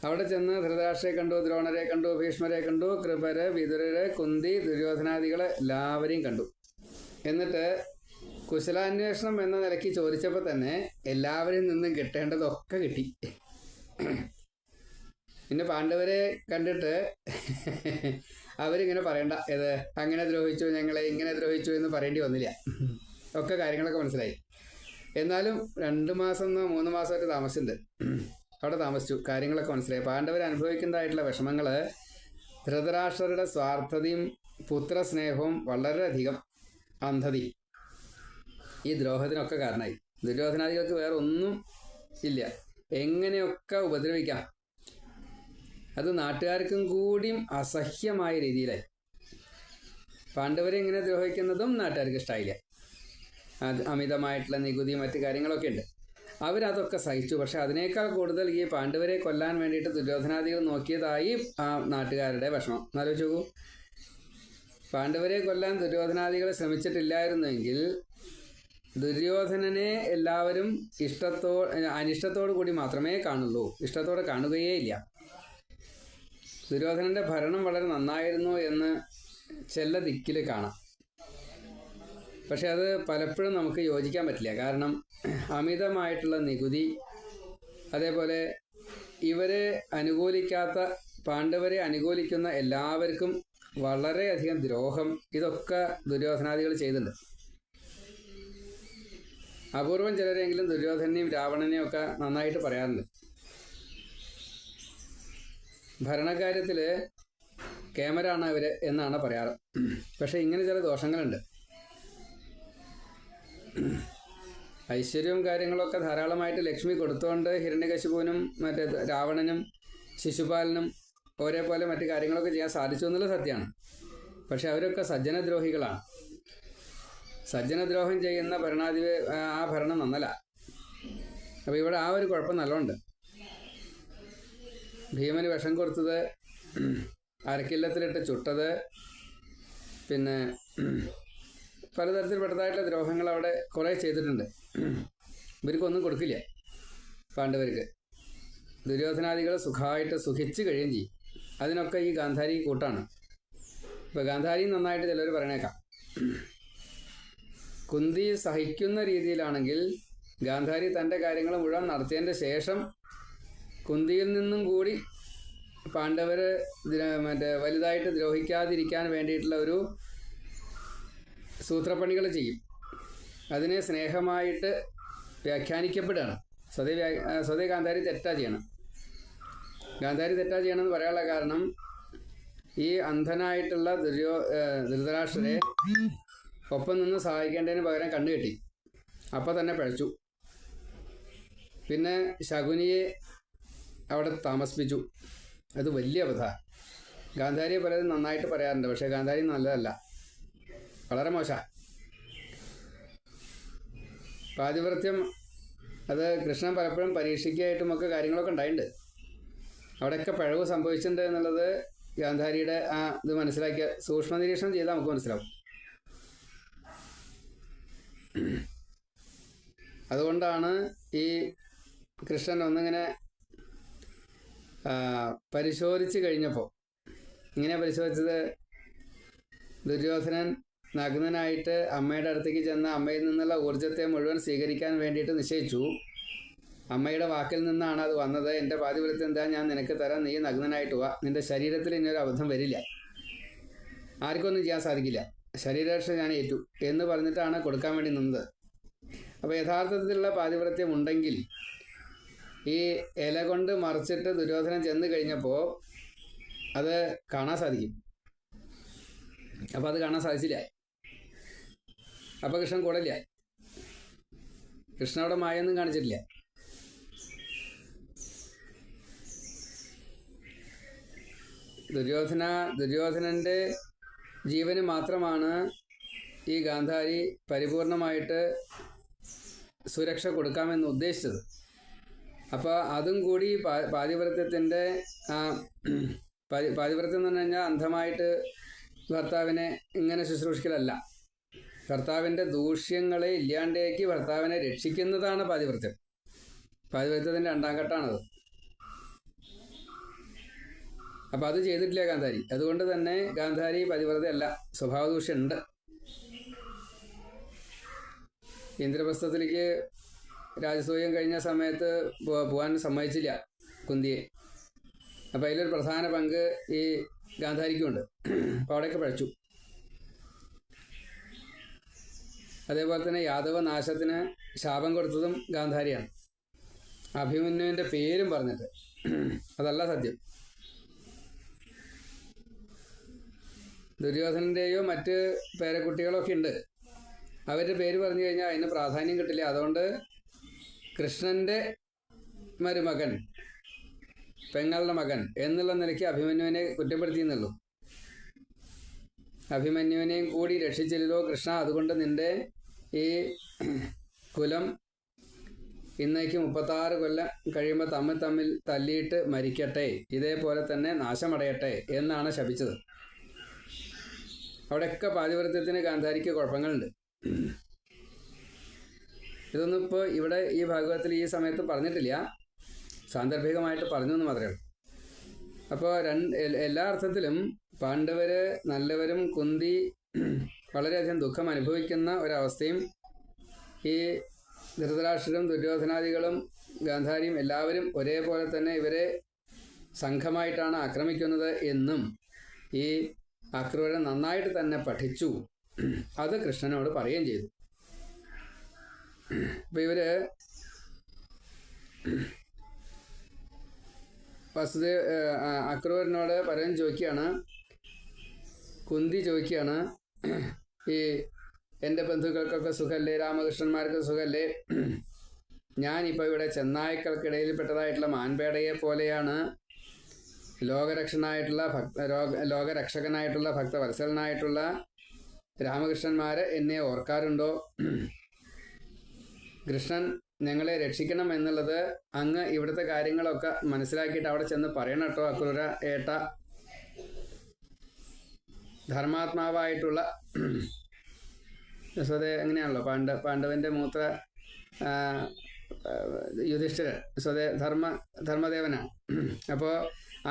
അവിടെ ചെന്ന് ധൃതരാഷ്ട്രരെ കണ്ടു, ദ്രോണരെ കണ്ടു, ഭീഷ്മരെ കണ്ടു, കൃപര്, വിതുരര്, കുന്തി, ദുര്യോധനാദികളെ എല്ലാവരെയും കണ്ടു. എന്നിട്ട് കുശലാന്വേഷണം എന്ന നിലയ്ക്ക് ചോദിച്ചപ്പോൾ തന്നെ എല്ലാവരിൽ നിന്നും കിട്ടേണ്ടതൊക്കെ കിട്ടി. പിന്നെ പാണ്ഡവരെ കണ്ടിട്ട് അവരിങ്ങനെ പറയണ്ട, ഏത് അങ്ങനെ ദ്രോഹിച്ചു, ഞങ്ങളെ ഇങ്ങനെ ദ്രോഹിച്ചു എന്ന് പറയേണ്ടി വന്നില്ല. ഒക്കെ കാര്യങ്ങളൊക്കെ മനസ്സിലായി. എന്നാലും 2 മാസം 3 മാസമായിട്ട് താമസിച്ചിട്ടുണ്ട്. അവിടെ താമസിച്ചു, കാര്യങ്ങളൊക്കെ മനസ്സിലായി. പാണ്ഡവർ അനുഭവിക്കുന്നതായിട്ടുള്ള വിഷമങ്ങൾ ധൃതരാഷ്ട്രരുടെ സ്വാർത്ഥതയും പുത്രസ്നേഹവും വളരെയധികം അന്ധതയും ഈ ദ്രോഹത്തിനൊക്കെ കാരണമായി. ദുര്യോധനാദികൾക്ക് വേറെ ഒന്നും ഇല്ല, എങ്ങനെയൊക്കെ ഉപദ്രവിക്കാം. അത് നാട്ടുകാർക്കും കൂടിയും അസഹ്യമായ രീതിയിലായി. പാണ്ഡവരെ ഇങ്ങനെ ദ്രോഹിക്കുന്നതും നാട്ടുകാർക്ക് ഇഷ്ടമായില്ല. അമിതമായിട്ടുള്ള നികുതി മറ്റു കാര്യങ്ങളൊക്കെ ഉണ്ട്. അവരതൊക്കെ സഹിച്ചു. പക്ഷെ അതിനേക്കാൾ കൂടുതൽ ഈ പാണ്ഡവരെ കൊല്ലാൻ വേണ്ടിയിട്ട് ദുര്യോധനാദികൾ നോക്കിയതായി ആ നാട്ടുകാരുടെ വിഷമം. എന്നാലോചിച്ച് നോക്കൂ, പാണ്ഡവരെ കൊല്ലാൻ ദുര്യോധനാദികൾ ശ്രമിച്ചിട്ടില്ലായിരുന്നെങ്കിൽ ദുര്യോധനനെ എല്ലാവരും അനിഷ്ടത്തോടു കൂടി മാത്രമേ കാണുള്ളൂ, ഇഷ്ടത്തോടെ കാണുകയേ ഇല്ല. ദുര്യോധനൻ്റെ ഭരണം വളരെ നന്നായിരുന്നു എന്ന് ചില ദിക്കിൽ കാണാം. പക്ഷെ അത് പലപ്പോഴും നമുക്ക് യോജിക്കാൻ പറ്റില്ല. കാരണം അമിതമായിട്ടുള്ള നികുതി, അതേപോലെ ഇവരെ അനുകൂലിക്കാത്ത, പാണ്ഡവരെ അനുകൂലിക്കുന്ന എല്ലാവർക്കും വളരെയധികം ദ്രോഹം, ഇതൊക്കെ ദുര്യോധനാദികൾ ചെയ്തിട്ടുണ്ട്. അപൂർവം ചിലരെങ്കിലും ദുര്യോധനെയും രാവണനെയും ഒക്കെ നന്നായിട്ട് പറയാറുണ്ട്. ഭരണകാര്യത്തിൽ കേമരാണ് അവർ എന്നാണ് പറയാറ്. പക്ഷെ ഇങ്ങനെ ചില ദോഷങ്ങളുണ്ട്. ഐശ്വര്യവും കാര്യങ്ങളൊക്കെ ധാരാളമായിട്ട് ലക്ഷ്മി കൊടുത്തുകൊണ്ട് ഹിരണ്യകശിപുവിനും മറ്റേ രാവണനും ശിശുപാലനും ഒരേപോലെ മറ്റു കാര്യങ്ങളൊക്കെ ചെയ്യാൻ സാധിച്ചു എന്നുള്ള സത്യമാണ്. പക്ഷെ അവരൊക്കെ സജ്ജനദ്രോഹികളാണ്. സജ്ജനദ്രോഹം ചെയ്യുന്ന ആ ഭരണം നന്നല്ല. അപ്പോൾ ഇവിടെ ആ ഒരു കുഴപ്പം നല്ലോണ്ട്. ഭീമന് വിഷം കൊടുത്തത്, അരക്കില്ലത്തിലിട്ട് ചുട്ടത്, പിന്നെ പലതരത്തിൽപ്പെട്ടതായിട്ടുള്ള ദ്രോഹങ്ങൾ അവിടെ കുറേ ചെയ്തിട്ടുണ്ട്. ഇവർക്കൊന്നും കൊടുക്കില്ല പാണ്ഡവർക്ക്. ദുര്യോധനാദികൾ സുഖമായിട്ട് സുഖിച്ച് കഴിയുകയും ചെയ്യും. അതിനൊക്കെ ഈ ഗാന്ധാരി കൂട്ടാണ്. ഇപ്പോൾ ഗാന്ധാരി നന്നായിട്ട് ചിലർ പറയണേക്കാം. കുന്തി സഹിക്കുന്ന രീതിയിലാണെങ്കിൽ ഗാന്ധാരി തൻ്റെ കാര്യങ്ങൾ മുഴുവൻ നടത്തിയതിൻ്റെ ശേഷം കുന്തിയിൽ നിന്നും കൂടി പാണ്ഡവർ വലുതായിട്ട് ദ്രോഹിക്കാതിരിക്കാൻ വേണ്ടിയിട്ടുള്ള ഒരു സൂത്രപ്പണികൾ ചെയ്യും. അതിനെ സ്നേഹമായിട്ട് വ്യാഖ്യാനിക്കപ്പെടുകയാണ്. സ്വതേ ഗാന്ധാരി തെറ്റാ ചെയ്യണം. ഗാന്ധാരി തെറ്റാ ചെയ്യണമെന്ന് പറയാനുള്ള കാരണം, ഈ അന്ധനായിട്ടുള്ള ധൃതരാഷ്ട്രരെ ഒപ്പം നിന്ന് സഹായിക്കേണ്ടതിന് പകരം കണ്ണുകെട്ടി. അപ്പം തന്നെ പഴച്ചു. പിന്നെ ശകുനിയെ അവിടെ താമസിപ്പിച്ചു. അത് വലിയ അബദ്ധമാണ്. ഗാന്ധാരിയെ പലരും നന്നായിട്ട് പറയാറുണ്ട്, പക്ഷേ ഗാന്ധാരി നല്ലതല്ല, വളരെ മോശമാണ്. പാതിവ്രത്യം അത് കൃഷ്ണൻ പലപ്പോഴും പരീക്ഷിക്കായിട്ടുമൊക്കെ കാര്യങ്ങളൊക്കെ ഉണ്ടായിട്ടുണ്ട്. അവിടെയൊക്കെ പിഴവ് സംഭവിച്ചിട്ടുണ്ട് എന്നുള്ളത് ഗാന്ധാരിയുടെ ആ ഇത് മനസ്സിലാക്കിയ സൂക്ഷ്മ നിരീക്ഷണം ചെയ്താൽ നമുക്ക് മനസ്സിലാവും. അതുകൊണ്ടാണ് ഈ കൃഷ്ണൻ ഒന്നിങ്ങനെ പരിശോധിച്ച് കഴിഞ്ഞപ്പോൾ, ഇങ്ങനെ പരിശോധിച്ചത്, ദുര്യോധനൻ നഗ്നനായിട്ട് അമ്മയുടെ അടുത്തേക്ക് ചെന്ന് അമ്മയിൽ നിന്നുള്ള ഊർജത്തെ മുഴുവൻ സ്വീകരിക്കാൻ വേണ്ടിയിട്ട് നിശ്ചയിച്ചു. അമ്മയുടെ വാക്കിൽ നിന്നാണ് അത് വന്നത്. എൻ്റെ പാതിവ്രത്യം എന്താ, ഞാൻ നിനക്ക് തരാം, നീ നഗ്നനായിട്ട് വാ, നിൻ്റെ ശരീരത്തിൽ ഇനിയൊരു അബദ്ധം വരില്ല, ആർക്കൊന്നും ചെയ്യാൻ സാധിക്കില്ല, ശരീരരക്ഷ ഞാൻ ഏറ്റു എന്ന് പറഞ്ഞിട്ടാണ് കൊടുക്കാൻ വേണ്ടി നിന്നത്. അപ്പോൾ യഥാർത്ഥത്തിലുള്ള പാതിവ്രത്യം ഉണ്ടെങ്കിൽ ഈ ഇല കൊണ്ട് മറിച്ചിട്ട് ദുര്യോധനൻ ചെന്ന് കഴിഞ്ഞപ്പോൾ അത് കാണാൻ സാധിക്കും. അപ്പോൾ അത് കാണാൻ സാധിച്ചില്ല. അപ്പോൾ കൃഷ്ണൻ കൂടില്ല. കൃഷ്ണൻ അവിടെ മായൊന്നും കാണിച്ചിട്ടില്ല. ദുര്യോധനൻ്റെ ജീവന് മാത്രമാണ് ഈ ഗാന്ധാരി പരിപൂർണമായിട്ട് സുരക്ഷ കൊടുക്കാമെന്ന് ഉദ്ദേശിച്ചത്. അപ്പോൾ അതും കൂടി പാതിവ്രത്യത്തിൻ്റെ പാതിവ്രത്യം എന്ന് പറഞ്ഞു കഴിഞ്ഞാൽ അന്ധമായിട്ട് ഭർത്താവിനെ ഇങ്ങനെ ശുശ്രൂഷിക്കലല്ല. ഭർത്താവിൻ്റെ ദൂഷ്യങ്ങളെ ഇല്ലാണ്ടേക്ക് ഭർത്താവിനെ രക്ഷിക്കുന്നതാണ് പാതിവ്രത്യം. പാതിവ്രത്യത്തിൻ്റെ രണ്ടാം ഘട്ടമാണത്. അപ്പോൾ അത് ചെയ്തിട്ടില്ല ഗാന്ധാരി. അതുകൊണ്ട് തന്നെ ഗാന്ധാരി പതിവ്രതയല്ല, സ്വഭാവദൂഷ്യമുണ്ട്. ഇന്ദ്രപ്രസ്ഥത്തിലേക്ക് രാജസൂയം കഴിഞ്ഞ സമയത്ത് പോകാൻ സമ്മതിച്ചില്ല കുന്തിയെ. അപ്പോൾ അതിലൊരു പ്രധാന പങ്ക് ഈ ഗാന്ധാരിക്കുമുണ്ട്. അപ്പോൾ അവിടെയൊക്കെ പഴച്ചു. അതേപോലെ തന്നെ യാദവ നാശത്തിന് ശാപം കൊടുത്തതും ഗാന്ധാരിയാണ്, അഭിമന്യുവിൻ്റെ പേരും പറഞ്ഞിട്ട്. അതല്ല സത്യം. ദുര്യോധനൻ്റെയോ മറ്റ് പേരക്കുട്ടികളൊക്കെ ഉണ്ട്. അവരുടെ പേര് പറഞ്ഞു കഴിഞ്ഞാൽ അതിന് പ്രാധാന്യം കിട്ടില്ല. അതുകൊണ്ട് കൃഷ്ണൻ്റെ മരുമകൻ, പെങ്ങളുടെ മകൻ എന്നുള്ള നിലയ്ക്ക് അഭിമന്യുവിനെ കുറ്റപ്പെടുത്തിയെന്നുള്ളൂ. അഭിമന്യുവിനെയും കൂടി രക്ഷിച്ചില്ലല്ലോ കൃഷ്ണ, അതുകൊണ്ട് നിൻ്റെ ഈ കുലം ഇന്നേക്ക് 36 കൊല്ലം കഴിയുമ്പോൾ തമ്മിൽ തല്ലിയിട്ട് മരിക്കട്ടെ, ഇതേപോലെ തന്നെ നാശമടയട്ടെ എന്നാണ് ശപിച്ചത്. അവിടെയൊക്കെ പാതിവ്രത്യത്തിന് ഗാന്ധാരിക്ക് കുഴപ്പങ്ങളുണ്ട്. ഇതൊന്നും ഇപ്പോൾ ഇവിടെ ഈ ഭാഗവതത്തിൽ ഈ സമയത്ത് പറഞ്ഞിട്ടില്ല, സാന്ദർഭികമായിട്ട് പറഞ്ഞു എന്ന് മാത്രമേ ഉള്ളൂ. അപ്പോൾ എല്ലാ അർത്ഥത്തിലും പാണ്ഡവർ നല്ലവരും കുന്തി വളരെയധികം ദുഃഖം അനുഭവിക്കുന്ന ഒരവസ്ഥയും, ഈ ധൃതരാഷ്ട്രരും ദുര്യോധനാദികളും ഗാന്ധാരിയും എല്ലാവരും ഒരേപോലെ തന്നെ ഇവരെ സംഘമായിട്ടാണ് ആക്രമിക്കുന്നത് എന്നും ഈ അക്രൂരൻ നന്നായിട്ട് തന്നെ പഠിച്ചു. അത് കൃഷ്ണനോട് പറയുകയും ചെയ്തു. അപ്പം ഇവര് അക്രൂരനോട് പലരും ചോദിക്കുകയാണ്, കുന്തി ചോദിക്കുകയാണ്, ഈ എൻ്റെ ബന്ധുക്കൾക്കൊക്കെ സുഖമല്ലേ, രാമകൃഷ്ണന്മാർക്ക് സുഖമല്ലേ, ഞാനിപ്പോൾ ഇവിടെ ചെന്നായ്ക്കൾക്കിടയിൽ പെട്ടതായിട്ടുള്ള മാൻപേടയെ പോലെയാണ് ലോകരക്ഷകനായിട്ടുള്ള ഭക്തവത്സലനായിട്ടുള്ള രാമകൃഷ്ണന്മാർ എന്നെ ഓർക്കാറുണ്ടോ? കൃഷ്ണൻ ഞങ്ങളെ രക്ഷിക്കണം എന്നുള്ളത് അങ്ങ് ഇവിടുത്തെ കാര്യങ്ങളൊക്കെ മനസ്സിലാക്കിയിട്ട് അവിടെ ചെന്ന് പറയണം കേട്ടോ അക്രൂര ഏട്ട. ധർമാത്മാവായിട്ടുള്ള സ്വതേ എങ്ങനെയാണല്ലോ പാണ്ഡവൻ്റെ മൂത്ര യുധിഷ്ഠിരൻ സ്വതേ ധർമ്മദേവനാണ്. അപ്പോൾ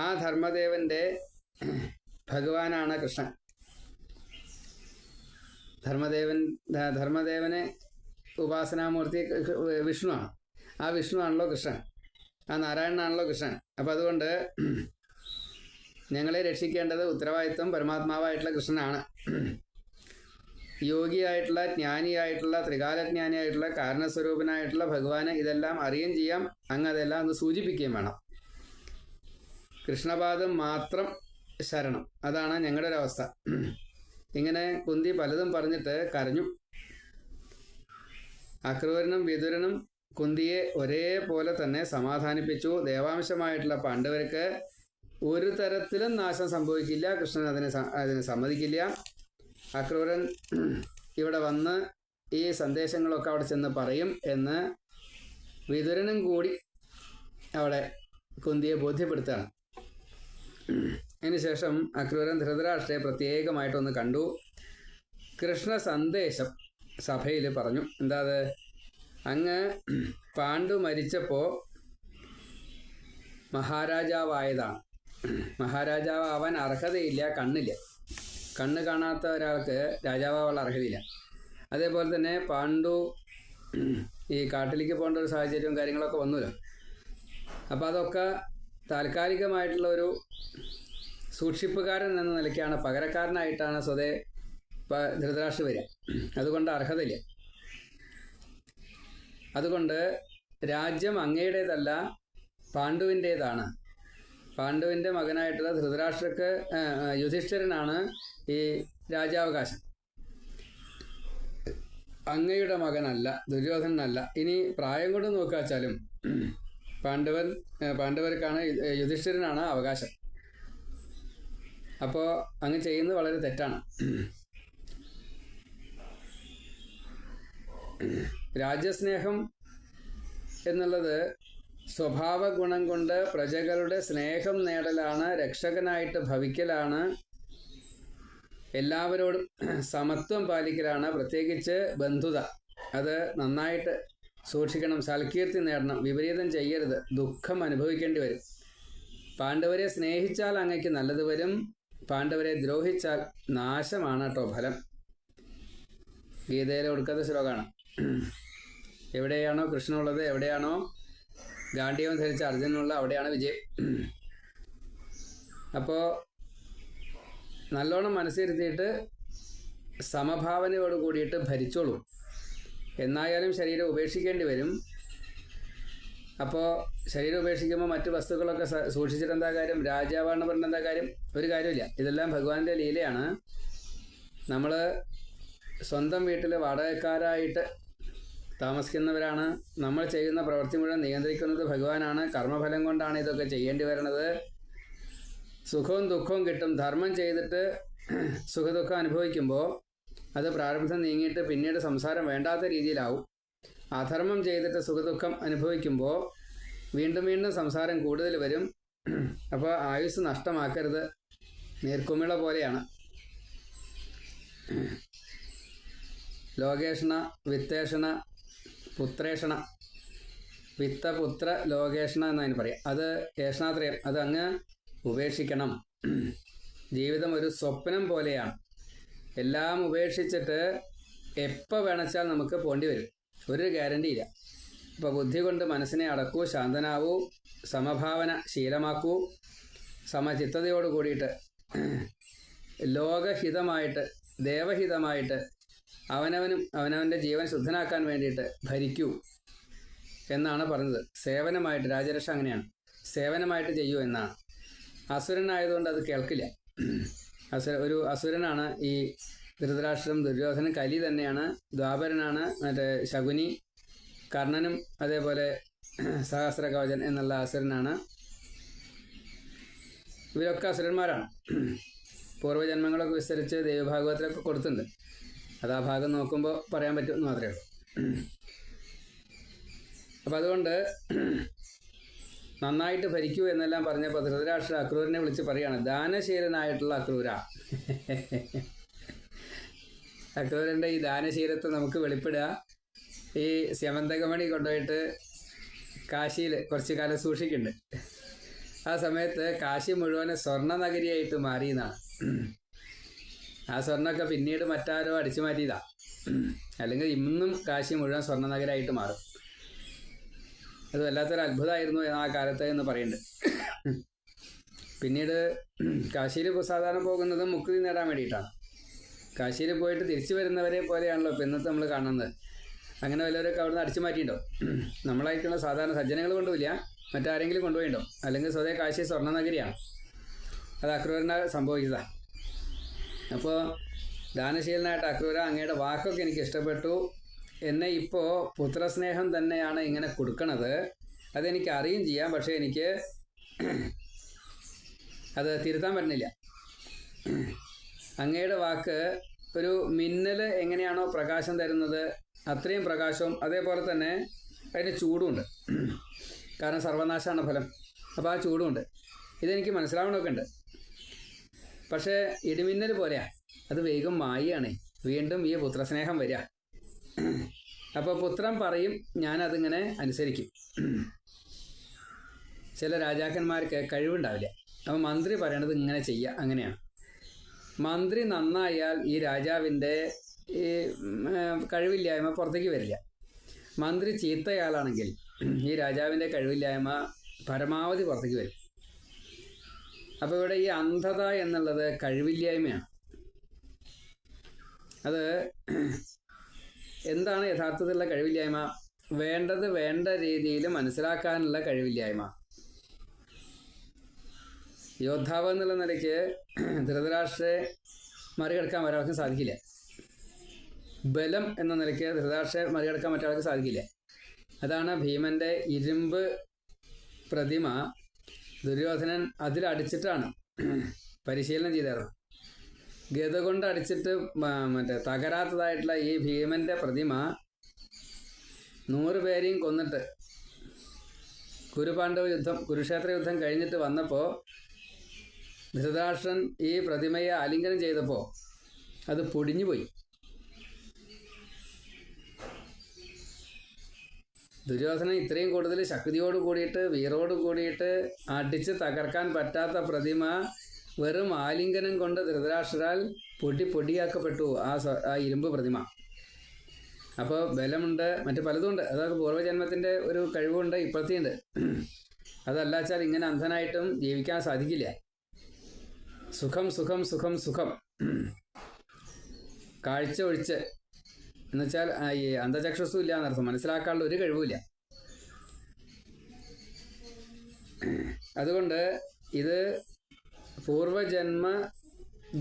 ആ ധർമ്മദേവൻ്റെ ഭഗവാനാണ് കൃഷ്ണൻ. ധർമ്മദേവന് ഉപാസനാമൂർത്തി വിഷ്ണുവാണ്. ആ വിഷ്ണുവാണല്ലോ കൃഷ്ണൻ, ആ നാരായണനാണല്ലോ കൃഷ്ണൻ. അപ്പം അതുകൊണ്ട് ഞങ്ങളെ രക്ഷിക്കേണ്ടത് ഉത്തരവാദിത്വം പരമാത്മാവായിട്ടുള്ള കൃഷ്ണനാണ്. യോഗിയായിട്ടുള്ള ജ്ഞാനിയായിട്ടുള്ള ത്രികാലജ്ഞാനിയായിട്ടുള്ള കാരണസ്വരൂപനായിട്ടുള്ള ഭഗവാന് ഇതെല്ലാം അറിയുകയും ചെയ്യാം. അങ്ങ് അതെല്ലാം ഒന്ന് സൂചിപ്പിക്കുകയും വേണം. കൃഷ്ണപാദം മാത്രം ശരണം, അതാണ് ഞങ്ങളുടെ ഒരവസ്ഥ. ഇങ്ങനെ കുന്തി പലതും പറഞ്ഞിട്ട് കരഞ്ഞു. അക്രൂരനും വിതുരനും കുന്തിയെ ഒരേപോലെ തന്നെ സമാധാനിപ്പിച്ചു. ദേവാംശമായിട്ടുള്ള പാണ്ഡവർക്ക് ഒരു തരത്തിലും നാശം സംഭവിക്കില്ല, കൃഷ്ണൻ അതിന് സമ്മതിക്കില്ല. അക്രൂരൻ ഇവിടെ വന്ന് ഈ സന്ദേശങ്ങളൊക്കെ അവിടെ ചെന്ന് പറയും എന്ന് വിതുരനും കൂടി അവിടെ കുന്തിയെ ബോധ്യപ്പെടുത്തുകയാണ്. അതിനുശേഷം അക്രൂരൻ ധൃതരാഷ്ട്രയെ പ്രത്യേകമായിട്ടൊന്ന് കണ്ടു. കൃഷ്ണ സന്ദേശം സഭയിൽ പറഞ്ഞു. എന്താ അത്? അങ്ങ് പാണ്ഡു മരിച്ചപ്പോൾ മഹാരാജാവായതാണ്. മഹാരാജാവാൻ അർഹതയില്ല, കണ്ണില്ല. കണ്ണ് കാണാത്ത ഒരാൾക്ക് രാജാവാനുള്ള അർഹതയില്ല. അതേപോലെ തന്നെ പാണ്ഡു ഈ കാട്ടിലേക്ക് പോകേണ്ട ഒരു സാഹചര്യവും കാര്യങ്ങളൊക്കെ വന്നല്ലോ. അപ്പോൾ അതൊക്കെ താൽക്കാലികമായിട്ടുള്ള ഒരു സൂക്ഷിപ്പുകാരൻ എന്ന നിലയ്ക്കാണ്, പകരക്കാരനായിട്ടാണ് സ്വതേ ധൃതരാഷ്ട്ര വരിക. അതുകൊണ്ട് അർഹതയില്ല. അതുകൊണ്ട് രാജ്യം അങ്ങയുടേതല്ല, പാണ്ഡുവിൻ്റേതാണ്. പാണ്ഡുവിൻ്റെ മകനായിട്ടുള്ള ധൃതരാഷ്ട്രക്ക് യുധിഷ്ഠിരനാണ് ഈ രാജ്യാവകാശം. അങ്ങയുടെ മകനല്ല, ദുര്യോധനനല്ല. ഇനി പ്രായം കൊണ്ട് നോക്കാച്ചാലും പാണ്ഡവർക്കാണ്, യുധിഷ്ഠിരനാണ് അവകാശം. അപ്പോൾ അങ്ങ് ചെയ്യുന്നത് വളരെ തെറ്റാണ്. രാജ്യസ്നേഹം എന്നുള്ളത് സ്വഭാവ ഗുണം കൊണ്ട് പ്രജകളുടെ സ്നേഹം നേടലാണ്, രക്ഷകനായിട്ട് ഭവിക്കലാണ്, എല്ലാവരോടും സമത്വം പാലിക്കലാണ്. പ്രത്യേകിച്ച് ബന്ധുത, അത് നന്നായിട്ട് സൂക്ഷിക്കണം. സൽകീർത്തി നേടണം, വിപരീതം ചെയ്യരുത്, ദുഃഖം അനുഭവിക്കേണ്ടി വരും. പാണ്ഡവരെ സ്നേഹിച്ചാൽ അങ്ങയ്ക്ക് നല്ലത് വരും, പാണ്ഡവരെ ദ്രോഹിച്ചാൽ നാശമാണ് കേട്ടോ ഫലം. ഗീതയിലെ ഒടുക്കത്തെ ശ്ലോകമാണ്. എവിടെയാണോ കൃഷ്ണനുള്ളത്, എവിടെയാണോ ഗാണ്ഡീവം ധരിച്ച അർജുനുള്ള, അവിടെയാണ് വിജയം. അപ്പോൾ നല്ലോണം മനസ്സിരുത്തിയിട്ട് സമഭാവനയോട് കൂടിയിട്ട് ഭരിച്ചോളൂ. എന്നായാലും ശരീരം ഉപേക്ഷിക്കേണ്ടി വരും. അപ്പോൾ ശരീരം ഉപേക്ഷിക്കുമ്പോൾ മറ്റു വസ്തുക്കളൊക്കെ സൂക്ഷിച്ചിട്ട് എന്താ കാര്യം? രാജാവാണെന്ന് പറഞ്ഞിട്ട് എന്താ കാര്യം? ഒരു കാര്യമില്ല. ഇതെല്ലാം ഭഗവാന്റെ ലീലയാണ്. നമ്മൾ സ്വന്തം വീട്ടിൽ വാടകക്കാരായിട്ട് താമസിക്കുന്നവരാണ്. നമ്മൾ ചെയ്യുന്ന പ്രവൃത്തി മുഴുവൻ നിയന്ത്രിക്കുന്നത് ഭഗവാനാണ്. കർമ്മഫലം കൊണ്ടാണ് ഇതൊക്കെ ചെയ്യേണ്ടി വരുന്നത്. സുഖവും ദുഃഖവും കിട്ടും. ധർമ്മം ചെയ്തിട്ട് സുഖദുഃഖം അനുഭവിക്കുമ്പോൾ അത് പ്രാരബ്ധം നീങ്ങിയിട്ട് പിന്നീട് സംസാരം വേണ്ടാത്ത രീതിയിലാവും. അധർമ്മം ചെയ്തിട്ട് സുഖദുഃഖം അനുഭവിക്കുമ്പോൾ വീണ്ടും വീണ്ടും സംസാരം കൂടുതൽ വരും. അപ്പോൾ ആയുസ് നഷ്ടമാക്കരുത്. നീർക്കുമിള പോലെയാണ്. ലോകേഷണ വിത്തേഷണ പുത്രേഷണ, വിത്തപുത്ര ലോകേഷണ എന്നതിന് പറയാം. അത് ഏഷണാത്രയം, അത് അങ്ങ് ഉപേക്ഷിക്കണം. ജീവിതം ഒരു സ്വപ്നം പോലെയാണ്. എല്ലാം ഉപേക്ഷിച്ചിട്ട് എപ്പോൾ വേണച്ചാൽ നമുക്ക് പോണ്ടി വരും. ഒരു ഗ്യാരണ്ടി ഇല്ല. അപ്പോൾ ബുദ്ധി കൊണ്ട് മനസ്സിനെ അടക്കൂ, ശാന്തനാവൂ, സമഭാവന ശീലമാക്കൂ, സമചിത്തതയോട് കൂടിയിട്ട് ലോകഹിതമായിട്ട് ദേവഹിതമായിട്ട് അവനവൻ്റെ ജീവൻ ശുദ്ധനാക്കാൻ വേണ്ടിയിട്ട് ഭരിക്കൂ എന്നാണ് പറഞ്ഞത്. സേവനമായിട്ട്, രാജരക്ഷ അങ്ങനെയാണ്, സേവനമായിട്ട് ചെയ്യൂ എന്നാണ്. അസുരനായതുകൊണ്ട് അത് കേൾക്കില്ല. ഒരു അസുരനാണ് ഈ ധൃതരാഷ്ട്രം, ദുര്യോധനൻ, കലി തന്നെയാണ്, ദ്വാപരനാണ് മറ്റേ ശകുനി, കർണനും അതേപോലെ സഹസ്രകവചൻ എന്നുള്ള അസുരനാണ്. ഇവരൊക്കെ അസുരന്മാരാണ്. പൂർവ്വജന്മങ്ങളൊക്കെ വിസ്തരിച്ച് ദൈവഭാഗവത്തിലൊക്കെ കൊടുത്തിട്ടുണ്ട്. അത് ആ ഭാഗം നോക്കുമ്പോൾ പറയാൻ പറ്റുമെന്ന് മാത്രമേ ഉള്ളൂ. അപ്പം അതുകൊണ്ട് നന്നായിട്ട് ഭരിക്കൂ എന്നെല്ലാം പറഞ്ഞപ്പോൾ ധൃതരാഷ്ട്ര അക്രൂരനെ വിളിച്ച് പറയാണ്, ദാനശീലനായിട്ടുള്ള അക്രൂര. അക്രൂരൻ്റെ ഈ ദാനശീലത്തെ നമുക്ക് വെളിപ്പെടുക ഈ സ്യമന്തകമണി കൊണ്ടുപോയിട്ട് കാശിയിൽ കുറച്ച് കാലം സൂക്ഷിക്കുന്നുണ്ട്. ആ സമയത്ത് കാശി മുഴുവൻ സ്വർണ്ണ നഗരിയായിട്ട് മാറിയെന്നാണ്. ആ സ്വർണ്ണമൊക്കെ പിന്നീട് മറ്റാരോ അടിച്ചു മാറ്റിയതാണ്. അല്ലെങ്കിൽ ഇന്നും കാശി മുഴുവൻ സ്വർണ്ണ നഗരമായിട്ട് മാറും. അത് വല്ലാത്തൊരു അത്ഭുതമായിരുന്നു ആ കാലത്ത് എന്ന് പറയുന്നുണ്ട്. പിന്നീട് കാശിയിൽ സാധാരണ പോകുന്നത് മുക്തി നേടാൻ വേണ്ടിയിട്ടാണ്. കാശിയിൽ പോയിട്ട് തിരിച്ചു വരുന്നവരെ പോലെയാണല്ലോ ഇപ്പം ഇന്നത്തെ നമ്മൾ കാണുന്നത്. അങ്ങനെ വല്ലവരൊക്കെ അവിടെ നിന്ന് അടിച്ചു മാറ്റിയിട്ടുണ്ടോ? നമ്മളായിട്ടുള്ള സാധാരണ സജ്ജനങ്ങൾ കൊണ്ടുപോയില്ല, മറ്റാരെങ്കിലും കൊണ്ടുപോയിട്ടോ? അല്ലെങ്കിൽ സ്വതേ കാശി സ്വർണ്ണ നഗരിയാണ്. അത് അക്രൂരനെ സംഭവിച്ചതാണ്. അപ്പോൾ ദാനശീലനായിട്ട് അക്രൂര, അങ്ങയുടെ വാക്കൊക്കെ എനിക്ക് ഇഷ്ടപ്പെട്ടു. എന്നെ ഇപ്പോൾ പുത്രസ്നേഹം തന്നെയാണ് ഇങ്ങനെ കൊടുക്കണത്. അതെനിക്ക് അറിയും ചെയ്യാം, പക്ഷേ എനിക്ക് അത് തിരുത്താൻ പറ്റുന്നില്ല. അങ്ങയുടെ വാക്ക് ഒരു മിന്നൽ എങ്ങനെയാണോ പ്രകാശം തരുന്നത് അത്രയും പ്രകാശവും അതേപോലെ തന്നെ അതിന് ചൂടുമുണ്ട്. കാരണം സർവനാശമാണ് ഫലം. അപ്പോൾ ആ ചൂടുമുണ്ട്. ഇതെനിക്ക് മനസ്സിലാവണമൊക്കെ ഉണ്ട്. പക്ഷേ ഇടിമിന്നൽ പോലെയാണ്, അത് വേഗം മായാണ്. വീണ്ടും ഈ പുത്രസ്നേഹം വരിക. അപ്പോൾ പുത്രൻ പറയും, ഞാനതിങ്ങനെ അനുസരിക്കും. ചില രാജാക്കന്മാർക്ക് കഴിവുണ്ടാവില്ല. അപ്പോൾ മന്ത്രി പറയണത് ഇങ്ങനെ ചെയ്യുക, അങ്ങനെയാണ്. മന്ത്രി നന്നായാൽ ഈ രാജാവിൻ്റെ ഈ കഴിവില്ലായ്മ പുറത്തേക്ക് വരില്ല. മന്ത്രി ചീത്തയാളാണെങ്കിൽ ഈ രാജാവിൻ്റെ കഴിവില്ലായ്മ പരമാവധി പുറത്തേക്ക് വരും. അപ്പോൾ ഇവിടെ ഈ അന്ധത എന്നുള്ളത് കഴിവില്ലായ്മയാണ്. അത് എന്താണ് യഥാർത്ഥത്തിലുള്ള കഴിവില്ലായ്മ? വേണ്ടത് വേണ്ട രീതിയിൽ മനസ്സിലാക്കാനുള്ള കഴിവില്ലായ്മ. യോദ്ധാവ് എന്നുള്ള നിലയ്ക്ക് ധൃതരാഷ്ട്രയെ മറികടക്കാൻ ഒരാൾക്കും സാധിക്കില്ല. ബലം എന്ന നിലയ്ക്ക് ധൃതരാഷ്ട്രയെ മറികടക്കാൻ മറ്റൊരാൾക്ക് സാധിക്കില്ല. അതാണ് ഭീമൻ്റെ ഇരുമ്പ് പ്രതിമ ദുര്യോധനൻ അതിലടിച്ചിട്ടാണ് പരിശീലനം ചെയ്തത്. ഗത കൊണ്ട് അടിച്ചിട്ട് തകരാത്തതായിട്ടുള്ള ഈ ഭീമൻ്റെ പ്രതിമ 100 പേരെയും കൊന്നിട്ട് കുരുപാണ്ഡവ യുദ്ധം, കുരുക്ഷേത്ര യുദ്ധം കഴിഞ്ഞിട്ട് വന്നപ്പോൾ ധൃതരാഷ്ട്രൻ ഈ പ്രതിമയെ ആലിംഗനം ചെയ്തപ്പോൾ അത് പൊടിഞ്ഞുപോയി. ദുര്യോധനൻ ഇത്രയും കൂടുതൽ ശക്തിയോട് കൂടിയിട്ട് വീറോട് കൂടിയിട്ട് അടിച്ച് തകർക്കാൻ പറ്റാത്ത പ്രതിമ വെറും ആലിംഗനം കൊണ്ട് ധൃതരാഷ്ട്രാൽ പൊടിയാക്കപ്പെട്ടു ആ ഇരുമ്പ് പ്രതിമ. അപ്പോൾ ബലമുണ്ട്, മറ്റു പലതുമുണ്ട്. അതൊക്കെ പൂർവ്വജന്മത്തിൻ്റെ ഒരു കഴിവുണ്ട്, ഇപ്പോഴത്തെയുണ്ട്. അതല്ലാച്ചാൽ ഇങ്ങനെ അന്ധനായിട്ടും ജീവിക്കാൻ സാധിക്കില്ല. സുഖം സുഖം സുഖം സുഖം, കാഴ്ച ഒഴിച്ച് എന്നുവെച്ചാൽ ഈ അന്ധചക്ഷുസും ഇല്ല എന്നർത്ഥം. മനസ്സിലാക്കാനുള്ള ഒരു കഴിവുമില്ല. അതുകൊണ്ട് ഇത് പൂർവജന്മ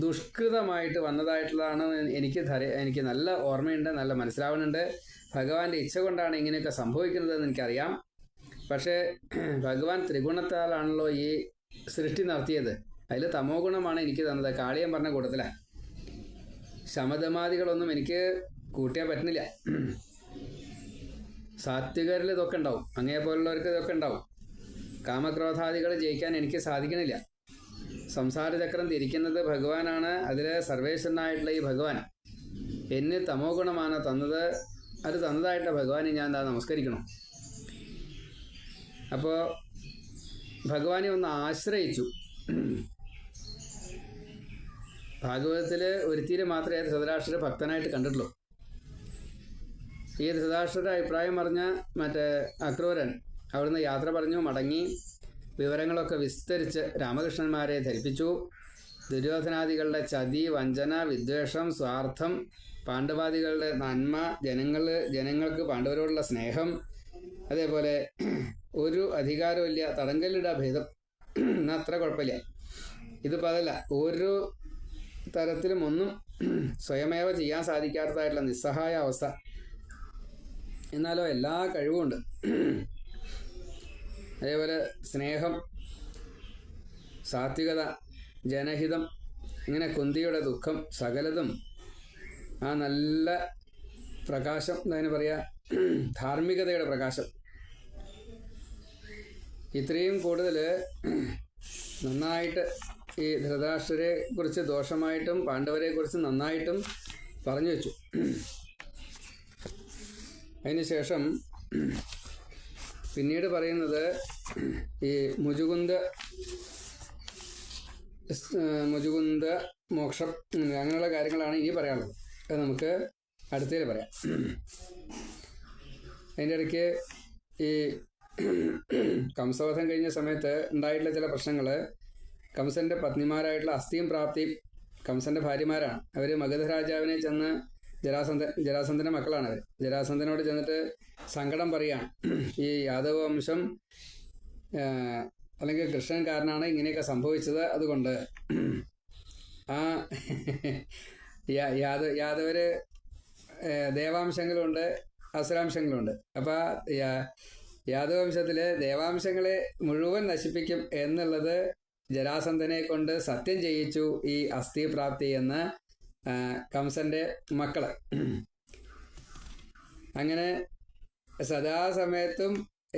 ദുഷ്കൃതമായിട്ട് വന്നതായിട്ടുള്ളതാണ്. എനിക്ക് നല്ല ഓർമ്മയുണ്ട്, നല്ല മനസ്സിലാവുന്നുണ്ട്. ഭഗവാന്റെ ഇച്ഛ കൊണ്ടാണ് ഇങ്ങനെയൊക്കെ സംഭവിക്കുന്നതെന്ന് എനിക്കറിയാം. പക്ഷേ ഭഗവാൻ ത്രിഗുണത്താലാണല്ലോ ഈ സൃഷ്ടി നടത്തിയത്. അതിൽ തമോ ഗുണമാണ് എനിക്ക് തന്നത്. കാളിയൻ പറഞ്ഞ കൂട്ടത്തിലാണ്. ശമതമാദികളൊന്നും എനിക്ക് കൂട്ടിയാൽ പറ്റുന്നില്ല. സാത്വികരിൽ ഇതൊക്കെ ഉണ്ടാവും, അങ്ങേപോലുള്ളവർക്ക് ഇതൊക്കെ ഉണ്ടാവും. കാമക്രോധാദികൾ ജയിക്കാൻ എനിക്ക് സാധിക്കണില്ല. സംസാരചക്രം തിരിക്കുന്നത് ഭഗവാനാണ്. അതിൽ സർവേശ്വരനായിട്ടുള്ള ഈ ഭഗവാൻ എന്നിൽ തമോ ഗുണമാണ് തന്നത്. അത് തന്നതായിട്ടുള്ള ഭഗവാനെ ഞാൻ എന്താ നമസ്കരിക്കണം. അപ്പോൾ ഭഗവാനെ ഒന്ന് ആശ്രയിച്ചു. ഭാഗവതത്തിൽ ഒരുത്തിയിൽ മാത്രമേ ധൃതരാഷ്ട്രരെ ഭക്തനായിട്ട് കണ്ടിട്ടുള്ളൂ. ഈ ധൃതരാഷ്ട്രരുടെ അഭിപ്രായം പറഞ്ഞ അക്രൂരൻ അവിടുന്ന് യാത്ര പറഞ്ഞു മടങ്ങി. വിവരങ്ങളൊക്കെ വിസ്തരിച്ച് രാമകൃഷ്ണന്മാരെ ധരിപ്പിച്ചു. ദുര്യോധനാദികളുടെ ചതി, വഞ്ചന, വിദ്വേഷം, സ്വാർത്ഥം, പാണ്ഡവാദികളുടെ നന്മ, ജനങ്ങൾക്ക് പാണ്ഡവരോടുള്ള സ്നേഹം, അതേപോലെ ഒരു അധികാരമില്ല, തടങ്കലിട ഭേദം, എന്നാൽ അത്ര കുഴപ്പമില്ല. ഇതിപ്പോൾ അതല്ല. ഒരു തരത്തിലും ഒന്നും സ്വയമേവ ചെയ്യാൻ സാധിക്കാത്തതായിട്ടുള്ള നിസ്സഹായ അവസ്ഥ. എന്നാലോ എല്ലാ കഴിവുമുണ്ട്. അതേപോലെ സ്നേഹം, സാത്വികത, ജനഹിതം, ഇങ്ങനെ കുന്തിയുടെ ദുഃഖം സകലതും ആ നല്ല പ്രകാശം, എന്നതിന് പറയുക ധാർമ്മികതയുടെ പ്രകാശം, ഇത്രയും കൂടുതൽ നന്നായിട്ട് ഈ ധൃതരാഷ്ട്രരെ കുറിച്ച് ദോഷമായിട്ടും പാണ്ഡവരെ കുറിച്ച് നന്നായിട്ടും പറഞ്ഞു വെച്ചു. അതിനുശേഷം പിന്നീട് പറയുന്നത് ഈ മുചുകുന്ദ മോക്ഷം അങ്ങനെയുള്ള കാര്യങ്ങളാണ് ഇനി പറയാനുള്ളത്. അത് നമുക്ക് അടുത്തതിൽ പറയാം. അതിൻ്റെ ഇടയ്ക്ക് ഈ കംസവധം കഴിഞ്ഞ സമയത്ത് ഉണ്ടായിട്ടുള്ള ചില പ്രശ്നങ്ങൾ, കംസൻ്റെ പത്നിമാരായിട്ടുള്ള അസ്ഥിയും പ്രാപ്തിയും കംസൻ്റെ ഭാര്യമാരാണ്. അവർ മഗധ രാജാവിനെ ചെന്ന് ജരാസന്ധൻ്റെ മക്കളാണ് അവർ. ജരാസന്ധനോട് ചെന്നിട്ട് സങ്കടം പറയുകയാണ്. ഈ യാദവ വംശം അല്ലെങ്കിൽ കൃഷ്ണൻ കാരനാണ് ഇങ്ങനെയൊക്കെ സംഭവിച്ചത്. അതുകൊണ്ട് ആ യാദവര് ദേവാംശങ്ങളുണ്ട്, അസുരാംശങ്ങളുണ്ട്. അപ്പോൾ യാദവംശത്തിൽ ദേവാംശങ്ങളെ മുഴുവൻ നശിപ്പിക്കും എന്നുള്ളത് ജരാസന്ധനെ കൊണ്ട് സത്യം ചെയ്യിച്ചു ഈ അസ്ഥിപ്രാപ്തി എന്ന കംസൻ്റെ മക്കള്. അങ്ങനെ സദാസമയത്തും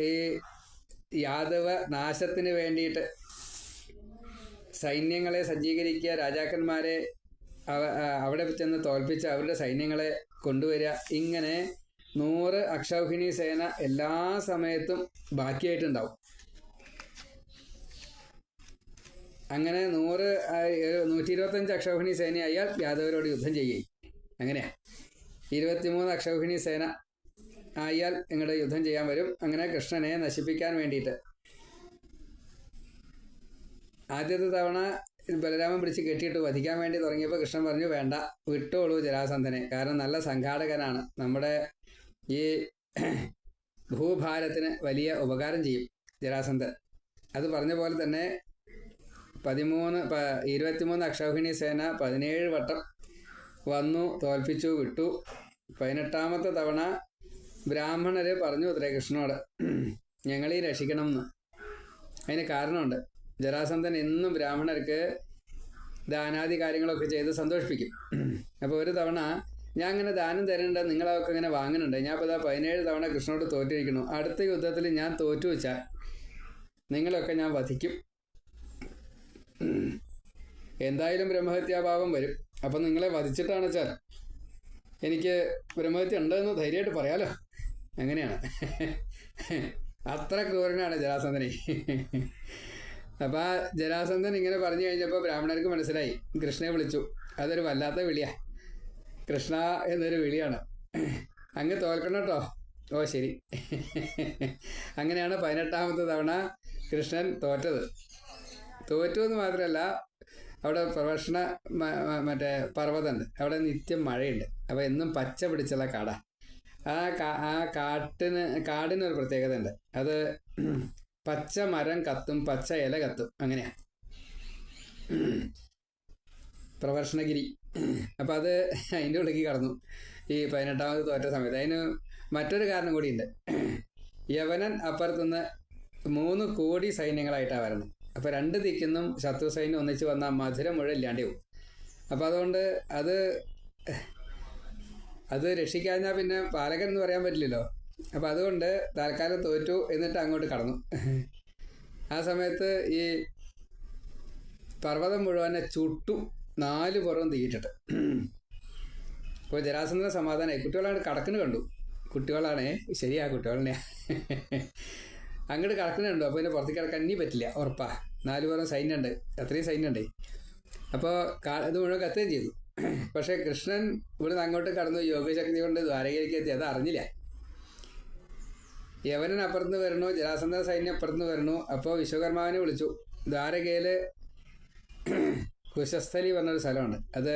ഈ യാദവ നാശത്തിന് വേണ്ടിയിട്ട് സൈന്യങ്ങളെ സജ്ജീകരിക്കുക, രാജാക്കന്മാരെ അവിടെ ചെന്ന് തോൽപ്പിച്ച് അവരുടെ സൈന്യങ്ങളെ കൊണ്ടുവരിക. ഇങ്ങനെ 100 അക്ഷൗഹിണി സേന എല്ലാ സമയത്തും ബാക്കിയായിട്ടുണ്ടാവും. അങ്ങനെ 125 അക്ഷൗഹിണി സേനയായാൽ യാദവരോട് യുദ്ധം ചെയ്യുകയും, അങ്ങനെയാ 23 അക്ഷൗഹിണി സേന ആയാൽ ഇങ്ങോട്ട് യുദ്ധം ചെയ്യാൻ വരും. അങ്ങനെ കൃഷ്ണനെ നശിപ്പിക്കാൻ വേണ്ടിയിട്ട് ആദ്യത്തെ തവണ ബലരാമൻ പിടിച്ച് കെട്ടിയിട്ട് വധിക്കാൻ വേണ്ടി തുടങ്ങിയപ്പോൾ കൃഷ്ണൻ പറഞ്ഞു, വേണ്ട, വിട്ടോളൂ ജരാസന്ധനെ, കാരണം നല്ല സംഘാടകനാണ്, നമ്മുടെ ഈ ഭൂഭാരത്തിന് വലിയ ഉപകാരം ചെയ്യും ജരാസന്ധൻ. അത് പറഞ്ഞ പോലെ തന്നെ 23 അക്ഷൗഹിണി സേന 17 വട്ടം വന്നു, തോൽപ്പിച്ചു, വിട്ടു. 18ാമത്തെ തവണ ബ്രാഹ്മണർ പറഞ്ഞു അത്രേ കൃഷ്ണനോട്, ഞങ്ങളീ രക്ഷിക്കണം എന്ന്. അതിന് കാരണമുണ്ട്. ജരാസന്ധൻ എന്നും ബ്രാഹ്മണർക്ക് ദാനാദി കാര്യങ്ങളൊക്കെ ചെയ്ത് സന്തോഷിപ്പിക്കും. അപ്പോൾ ഒരു തവണ, ഞാൻ അങ്ങനെ ദാനം തരുന്നുണ്ട്, നിങ്ങളൊക്കെ ഇങ്ങനെ വാങ്ങുന്നുണ്ട്, ഞാൻ ഇപ്പോൾ 17 തവണ കൃഷ്ണനോട് തോറ്റിരിക്കുന്നു, അടുത്ത യുദ്ധത്തിൽ ഞാൻ തോറ്റു വെച്ചാൽ നിങ്ങളൊക്കെ ഞാൻ വധിക്കും, എന്തായാലും ബ്രഹ്മഹത്യാഭാവം വരും, അപ്പം നിങ്ങളെ വധിച്ചിട്ടാണ് വെച്ചാൽ എനിക്ക് ബ്രഹ്മഹത്യ ഉണ്ടെന്ന് ധൈര്യമായിട്ട് പറയാലോ. അങ്ങനെയാണ്, അത്ര ക്രൂരനാണ് ജരാസന്ധനെ. അപ്പം ആ ജരാസന്ധൻ ഇങ്ങനെ പറഞ്ഞു കഴിഞ്ഞപ്പോൾ ബ്രാഹ്മണർക്ക് മനസ്സിലായി, കൃഷ്ണനെ വിളിച്ചു. അതൊരു വല്ലാത്ത വിളിയാണ്, കൃഷ്ണ എന്നൊരു വിളിയാണ്. അങ്ങ് തോൽക്കണം കേട്ടോ. ഓ ശരി. അങ്ങനെയാണ് 18ാമത്തെ തവണ കൃഷ്ണൻ തോറ്റത്. തോറ്റു എന്ന് മാത്രമല്ല, അവിടെ മറ്റേ പർവ്വതമുണ്ട്, അവിടെ നിത്യം മഴയുണ്ട്. അപ്പോൾ എന്നും പച്ച പിടിച്ചുള്ള കാടാ. ആ കാടിനൊരു പ്രത്യേകത ഉണ്ട്. അത് പച്ച മരം കത്തും, പച്ച ഇല കത്തും, അങ്ങനെയാ പ്രവർഷണഗിരി. അപ്പം അത് അതിൻ്റെ ഉള്ളിലേക്ക് കടന്നു ഈ 18ാമത് തോറ്റ സമയത്ത്. അതിന് മറ്റൊരു കാരണം കൂടിയുണ്ട്. യവനൻ അപ്പുറത്തുനിന്ന് 3 കോടി സൈന്യങ്ങളായിട്ടാണ് വരണം. അപ്പോൾ 2 ദിക്കുന്നും ശത്രു സൈന്യം ഒന്നിച്ച് വന്നാൽ മധുരം മുഴുവൻ ഇല്ലാണ്ടേ പോകും. അപ്പോൾ അതുകൊണ്ട് അത് രക്ഷിക്കാഞ്ഞാൽ പിന്നെ പാലകൻ എന്ന് പറയാൻ പറ്റില്ലല്ലോ. അപ്പോൾ അതുകൊണ്ട് തൽക്കാലം തോറ്റു, എന്നിട്ട് അങ്ങോട്ട് കടന്നു. ആ സമയത്ത് ഈ പർവ്വതം മുഴുവനെ ചുട്ടു, 4 പുറവും തീയിട്ടിട്ട്. അപ്പോൾ ജരാസന്ധന സമാധാനമായി. കുട്ടികളാണ് കടക്കിന് കണ്ടു. കുട്ടികളാണേ, ശരിയാ, കുട്ടികളെന്നെയാ. അങ്ങോട്ട് കടക്കുന്നുണ്ടോ, അപ്പോൾ പിന്നെ പുറത്തേക്ക് കിടക്കാൻ ഇനി പറ്റില്ല, ഉറപ്പാ. 4 പുറം സൈന്യമുണ്ട്, അത്രയും സൈന്യമുണ്ട്. അപ്പോൾ ഇത് മുഴുവൻ കത്തുകയും ചെയ്തു. പക്ഷേ കൃഷ്ണൻ ഇവിടുന്ന് അങ്ങോട്ട് കടന്നു, യോഗശക്തി കൊണ്ട് ദ്വാരകയിലേക്ക് എത്തി. അത് അറിഞ്ഞില്ല. യവനൻ അപ്പുറത്ത് വരണു, ജരാസന്ധ സൈന്യം അപ്പുറത്ത് വരണു. അപ്പോൾ വിശ്വകർമാവിനെ വിളിച്ചു. ദ്വാരകയിൽ കുശസ്ഥലി പറഞ്ഞൊരു സ്ഥലമുണ്ട്. അത്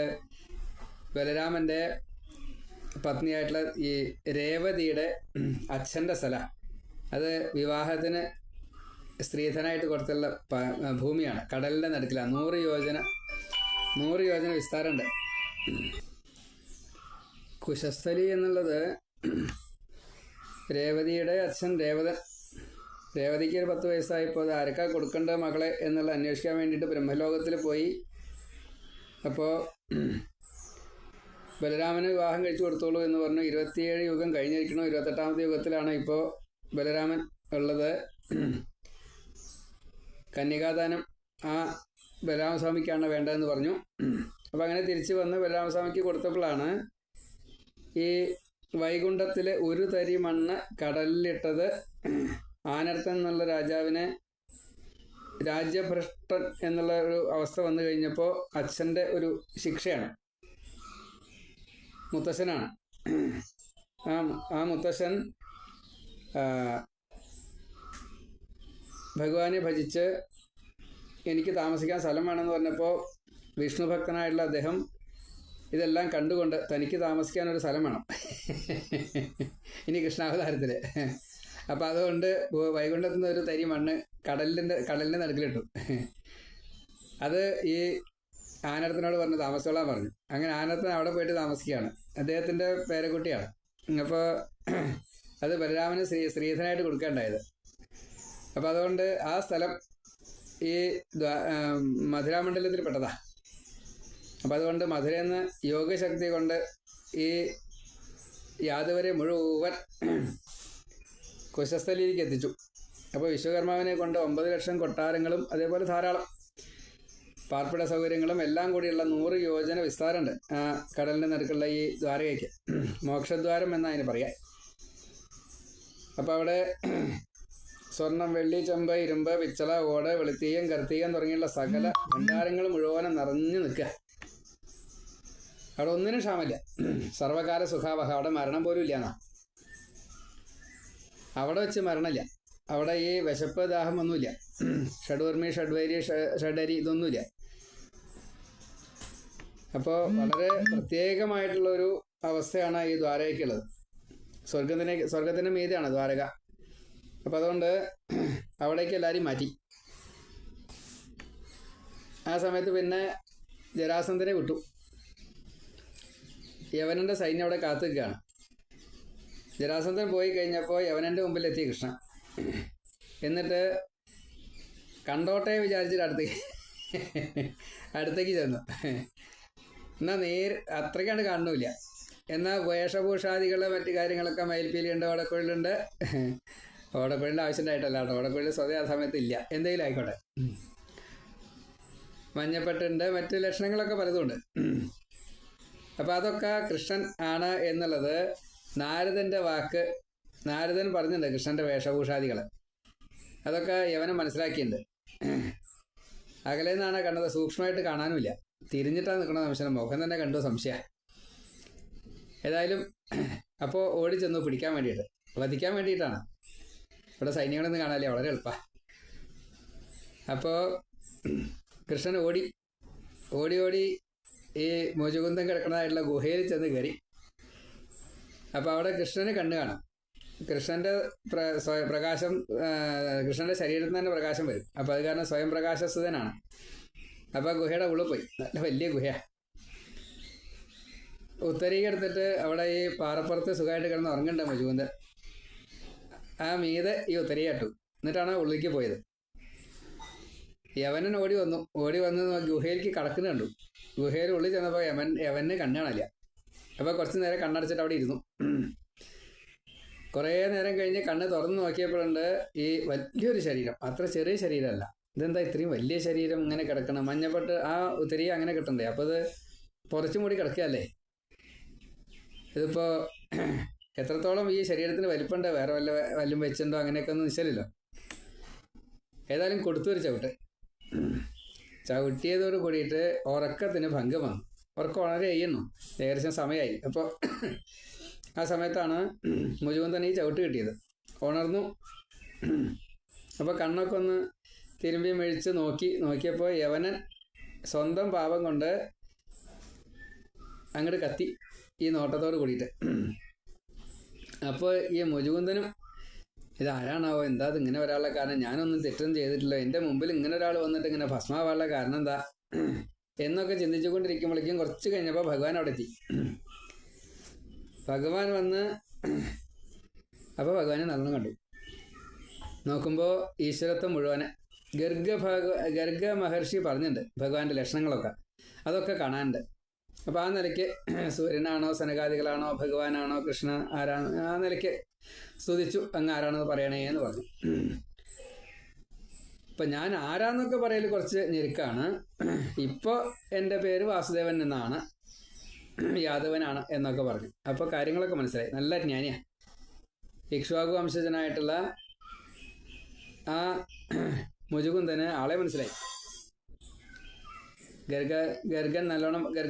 ബലരാമൻ്റെ പത്നിയായിട്ടുള്ള ഈ രേവതിയുടെ അച്ഛൻ്റെ സ്ഥലമാണ്. അത് വിവാഹത്തിന് സ്ത്രീധനായിട്ട് കൊടുത്തുള്ള ഭൂമിയാണ്. കടലിൻ്റെ നടുക്കിലാണ്. 100 യോജന വിസ്താരമുണ്ട്. കുശസ്ഥലി എന്നുള്ളത് രേവതിയുടെ അച്ഛൻ രേവതൻ. രേവതിക്ക് ഒരു 10 വയസ്സായപ്പോൾ അത് ആർക്കാ കൊടുക്കേണ്ട മകളെ എന്നുള്ള അന്വേഷിക്കാൻ വേണ്ടിയിട്ട് ബ്രഹ്മലോകത്തിൽ പോയി. അപ്പോൾ ബലരാമന് വിവാഹം കഴിച്ചു കൊടുത്തോളൂ എന്ന് പറഞ്ഞു. 27 യുഗം കഴിഞ്ഞിരിക്കണു. 28ാമത്തെ യുഗത്തിലാണ് ഇപ്പോൾ ബലരാമൻ ഉള്ളത്. കന്യകാദാനം ആ ബലരാമസ്വാമിക്കാണ് വേണ്ടതെന്ന് പറഞ്ഞു. അപ്പം അങ്ങനെ തിരിച്ച് വന്ന് ബലരാമസ്വാമിക്ക് കൊടുത്തപ്പോഴാണ് ഈ വൈകുണ്ഠത്തിൽ ഒരു തരി മണ്ണ് കടലിലിട്ടത് ആനർത്തൻ എന്നുള്ള രാജാവിനെ രാജ്യഭ്രഷ്ടൻ എന്നുള്ള ഒരു അവസ്ഥ വന്നു കഴിഞ്ഞപ്പോൾ അച്ഛൻ്റെ ഒരു ശിക്ഷയാണ്. മുത്തശ്ശനാണ്. ആ മുത്തശ്ശൻ ഭഗവാനെ ഭജിച്ച് എനിക്ക് താമസിക്കാൻ സ്ഥലം വേണമെന്ന് പറഞ്ഞപ്പോൾ വിഷ്ണു ഭക്തനായിട്ടുള്ള അദ്ദേഹം ഇതെല്ലാം കണ്ടുകൊണ്ട് തനിക്ക് താമസിക്കാനൊരു സ്ഥലം വേണം ഇനി കൃഷ്ണാവതാരത്തിൽ. അപ്പം അതുകൊണ്ട് വൈകുണ്ഠത്തു നിന്ന് ഒരു തരി മണ്ണ് കടലിൻ്റെ നടുക്കിലിട്ടു. അത് ഈ ആനർത്തനോട് പറഞ്ഞ് താമസിച്ചോളാൻ പറഞ്ഞു. അങ്ങനെ ആനർത്തൻ അവിടെ പോയിട്ട് താമസിക്കുകയാണ്. അദ്ദേഹത്തിൻ്റെ പേരക്കുട്ടിയാണ്. അപ്പോൾ അത് ബലരാമന് ശ്രീധനായിട്ട് കൊടുക്കേണ്ടായത്. അപ്പോൾ അതുകൊണ്ട് ആ സ്ഥലം ഈ മധുരാമണ്ഡലത്തിൽ പെട്ടതാ. അപ്പം അതുകൊണ്ട് മധുരയിൽ നിന്ന് യോഗശക്തി കൊണ്ട് ഈ യാദവരെ മുഴുവൻ കുശസ്ഥലിയിലേക്ക് എത്തിച്ചു. അപ്പോൾ വിശ്വകർമാവിനെ കൊണ്ട് 9 ലക്ഷം കൊട്ടാരങ്ങളും അതേപോലെ ധാരാളം പാർപ്പിട സൗകര്യങ്ങളും എല്ലാം കൂടിയുള്ള 100 യോജന വിസ്താരമുണ്ട് ആ കടലിൻ്റെ നടുക്കുള്ള ഈ ദ്വാരകയ്ക്ക്. മോക്ഷദ്വാരം എന്നാണ് അതിന് പറയാം. അപ്പോൾ അവിടെ സ്വർണം, വെള്ളി, ചെമ്പ്, ഇരുമ്പ്, പിച്ചള, ഓട്, വെളുത്തീയം, കർത്തീയം തുടങ്ങിയുള്ള സകല ഭണ്ഡാരങ്ങൾ മുഴുവനും നിറഞ്ഞു നിൽക്കുക. അവിടെ ഒന്നിനും ക്ഷാമമില്ല. സർവകാല സുഖാവഹ. അവിടെ മരണം പോലും ഇല്ല എന്നാ. അവിടെ വെച്ച് മരണമില്ല. അവിടെ ഈ വിശപ്പ് ദാഹം ഒന്നുമില്ല. ഷഡ്വർമ്മി, ഷഡ്വൈരി, ഷഡരി ഇതൊന്നുമില്ല. അപ്പോൾ വളരെ പ്രത്യേകമായിട്ടുള്ളൊരു അവസ്ഥയാണ് ഈ ദ്വാരകയ്ക്കുള്ളത്. സ്വർഗത്തിൻ്റെ മീതെയാണ് ദ്വാരക. അപ്പം അതുകൊണ്ട് അവിടേക്ക് എല്ലാവരും മാറ്റി. ആ സമയത്ത് പിന്നെ ജരാസന്ധനെ വിട്ടു. യവനൻ്റെ സൈന്യം അവിടെ കാത്തു നിൽക്കുകയാണ്. ജരാസന്ധൻ പോയി കഴിഞ്ഞപ്പോൾ യവനൻ്റെ മുമ്പിലെത്തി കൃഷ്ണൻ. എന്നിട്ട് കണ്ടോട്ടെ വിചാരിച്ചിട്ട് അടുത്തേക്ക് ചെന്നു. എന്നാൽ അത്രയ്ക്കാണ് കാണുന്നില്ല. എന്നാൽ വേഷഭൂഷാദികൾ മറ്റു കാര്യങ്ങളൊക്കെ മയിൽപ്പീലിയുണ്ട്, ഓടക്കുഴലുണ്ട്. ഓടക്കുഴലിൻ്റെ ആവശ്യമുണ്ടായിട്ടല്ല കേട്ടോ. ഓടക്കുഴൽ സ്വതേ ആ സമയത്ത് ഇല്ല. എന്തെങ്കിലും ആയിക്കോട്ടെ. മഞ്ഞപ്പെട്ടുണ്ട്, മറ്റ് ലക്ഷണങ്ങളൊക്കെ പലതുമുണ്ട്. അപ്പം അതൊക്കെ കൃഷ്ണൻ ആണ് എന്നുള്ളത് നാരദൻ്റെ വാക്ക്. നാരദൻ പറഞ്ഞിട്ടുണ്ട് കൃഷ്ണൻ്റെ വേഷഭൂഷാദികൾ. അതൊക്കെ യവനം മനസ്സിലാക്കിയിട്ടുണ്ട്. അകലെ നിന്നാണ് കണ്ടത്. സൂക്ഷ്മമായിട്ട് കാണാനുമില്ല. തിരിഞ്ഞിട്ടാണ് നിൽക്കണ സംശയം. മുഖം തന്നെ കണ്ടു സംശയം. ഏതായാലും അപ്പോൾ ഓടി ചെന്നു പിടിക്കാൻ വേണ്ടിയിട്ട്, വധിക്കാൻ വേണ്ടിയിട്ടാണ്. ഇവിടെ സൈന്യങ്ങളൊന്നും കാണാനില്ല. വളരെ എളുപ്പമാണ്. അപ്പോൾ കൃഷ്ണൻ ഓടി ഈ മുജുകുന്ദം കിടക്കുന്നതായിട്ടുള്ള ഗുഹയിൽ ചെന്ന് കയറി. അപ്പോൾ അവിടെ കൃഷ്ണന് കണ്ണ് കാണാം. കൃഷ്ണൻ്റെ പ്രകാശം, കൃഷ്ണൻ്റെ ശരീരത്തിൽ തന്നെ പ്രകാശം വരും. അപ്പോൾ അത് കാരണം സ്വയം പ്രകാശസ്ഥനാണ്. അപ്പോൾ ഗുഹയുടെ ഉള്ളിൽ പോയി. നല്ല വലിയ ഗുഹയാണ്. ഉത്തരീക എടുത്തിട്ട് അവിടെ ഈ പാറപ്പുറത്ത് സുഖമായിട്ട് കിടന്ന് ഉറങ്ങണ്ട മുജുകുന്ദൻ. ആ മീതെ ഈ ഉത്തരീക ഇട്ടു. എന്നിട്ടാണ് ഉള്ളിലേക്ക് പോയത്. യവനൻ ഓടി വന്ന് ഗുഹയിലേക്ക് കടക്കുന്നു കണ്ടു. ഗുഹയിൽ ഉള്ളിൽ ചെന്നപ്പോൾ യവന് കണ്ണ് കാണില്ല. അപ്പോൾ കുറച്ച് നേരം കണ്ണടച്ചിട്ട് അവിടെ ഇരുന്നു. കുറേ നേരം കഴിഞ്ഞ് കണ്ണ് തുറന്ന് നോക്കിയപ്പോഴുണ്ട് ഈ വലിയൊരു ശരീരം. അത്ര ചെറിയ ശരീരമല്ല. ഇതെന്താ ഇത്രയും വലിയ ശരീരം ഇങ്ങനെ കിടക്കണം? മഞ്ഞപ്പെട്ട് ആ ഉത്തരീയ അങ്ങനെ കിട്ടണ്ടേ? അപ്പോൾ ഇത് പുറച്ചും കൂടി കിടക്കുകയല്ലേ. ഇതിപ്പോൾ എത്രത്തോളം ഈ ശരീരത്തിന് വലിപ്പമുണ്ട്, വേറെ വല്ലതും വെച്ചിട്ടുണ്ടോ അങ്ങനെയൊക്കെ ഒന്നും നിശ്ചലല്ലോ. ഏതായാലും കൊടുത്തൊരു ചവിട്ടിയതോട് കൂടിയിട്ട് ഉറക്കത്തിന് ഭംഗം വന്നു. ഉറക്കം വളരെ ചെയ്യുന്നു. ഏകദേശം സമയമായി. അപ്പോൾ ആ സമയത്താണ് മുജുകുന്ദൻ ഈ ചവിട്ട് കിട്ടിയത്. ഉണർന്നു. അപ്പോൾ കണ്ണൊക്കെ ഒന്ന് തിരുമ്പി മെഴിച്ച് നോക്കിയപ്പോൾ യവനൻ സ്വന്തം പാപം കൊണ്ട് അങ്ങോട്ട് കത്തി ഈ നോട്ടത്തോട് കൂടിയിട്ട്. അപ്പോൾ ഈ മുജുകുന്ദനും ഇതാരാണാവോ, എന്താ ഇത് ഇങ്ങനെ വരാനുള്ള കാരണം? ഞാനൊന്നും തെറ്റൊന്നും ചെയ്തിട്ടില്ല. എൻ്റെ മുമ്പിൽ ഇങ്ങനെ ഒരാൾ വന്നിട്ട് ഇങ്ങനെ ഭസ്മാവാനുള്ള കാരണം എന്താ എന്നൊക്കെ ചിന്തിച്ചുകൊണ്ടിരിക്കുമ്പോഴേക്കും കുറച്ച് കഴിഞ്ഞപ്പോൾ ഭഗവാൻ അവിടെ എത്തി. ഭഗവാൻ വന്ന് അപ്പോൾ ഭഗവാനെ നല്ലോണം കണ്ടു. നോക്കുമ്പോൾ ഈശ്വരത്വം മുഴുവനെ ഗർഗ മഹർഷി പറഞ്ഞിട്ടുണ്ട് ഭഗവാന്റെ ലക്ഷണങ്ങളൊക്കെ. അതൊക്കെ കാണാനുണ്ട്. അപ്പോൾ ആ നിലയ്ക്ക് സൂര്യനാണോ, സനകാദികളാണോ, ഭഗവാനാണോ, കൃഷ്ണ ആരാണോ, ആ നിലയ്ക്ക് സ്തുതിച്ചു. അങ്ങ് ആരാണെന്ന് പറയണേ എന്ന് പറഞ്ഞു. ഇപ്പം ഞാൻ ആരാന്നൊക്കെ പറയൽ കുറച്ച് ഞെരുക്കാണ്. ഇപ്പോൾ എൻ്റെ പേര് വാസുദേവൻ എന്നാണ്, യാദവനാണ് എന്നൊക്കെ പറഞ്ഞു. അപ്പോൾ കാര്യങ്ങളൊക്കെ മനസ്സിലായി. നല്ല ജ്ഞാനിയാണ്. ഇക്ഷ്വാകു വംശജനായിട്ടുള്ള ആ മുജുകുന്ദന് ആളെ മനസ്സിലായി. ഗർഗ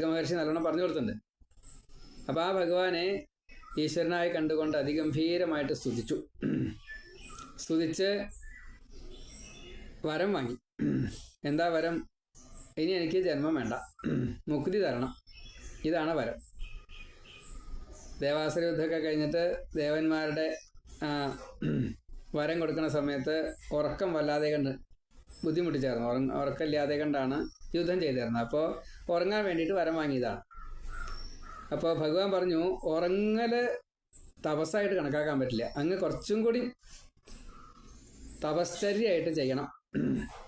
മഹർഷി നല്ലോണം പറഞ്ഞു കൊടുത്തിട്ടുണ്ട്. അപ്പോൾ ആ ഭഗവാനെ ഈശ്വരനായി കണ്ടുകൊണ്ട് അതിഗംഭീരമായിട്ട് സ്തുതിച്ച് വരം വാങ്ങി. എന്താ വരം? ഇനി എനിക്ക് ജന്മം വേണ്ട, മുക്തി തരണം, ഇതാണ് വരം. ദേവാസുര യുദ്ധമൊക്കെ കഴിഞ്ഞിട്ട് ദേവന്മാരുടെ വരം കൊടുക്കുന്ന സമയത്ത് ഉറക്കം വല്ലാതെ കണ്ട് ബുദ്ധിമുട്ടിച്ചായിരുന്നു. ഉറക്കമില്ലാതെ കണ്ടാണ് യുദ്ധം ചെയ്തിരുന്നത്. അപ്പോൾ ഉറങ്ങാൻ വേണ്ടിയിട്ട് വരം വാങ്ങിയതാണ്. അപ്പോൾ ഭഗവാൻ പറഞ്ഞു, ഉറങ്ങൽ തപസ്സായിട്ട് കണക്കാക്കാൻ പറ്റില്ല, അങ്ങ് കുറച്ചും കൂടി തപശ്ചര്യയായിട്ട് ചെയ്യണം,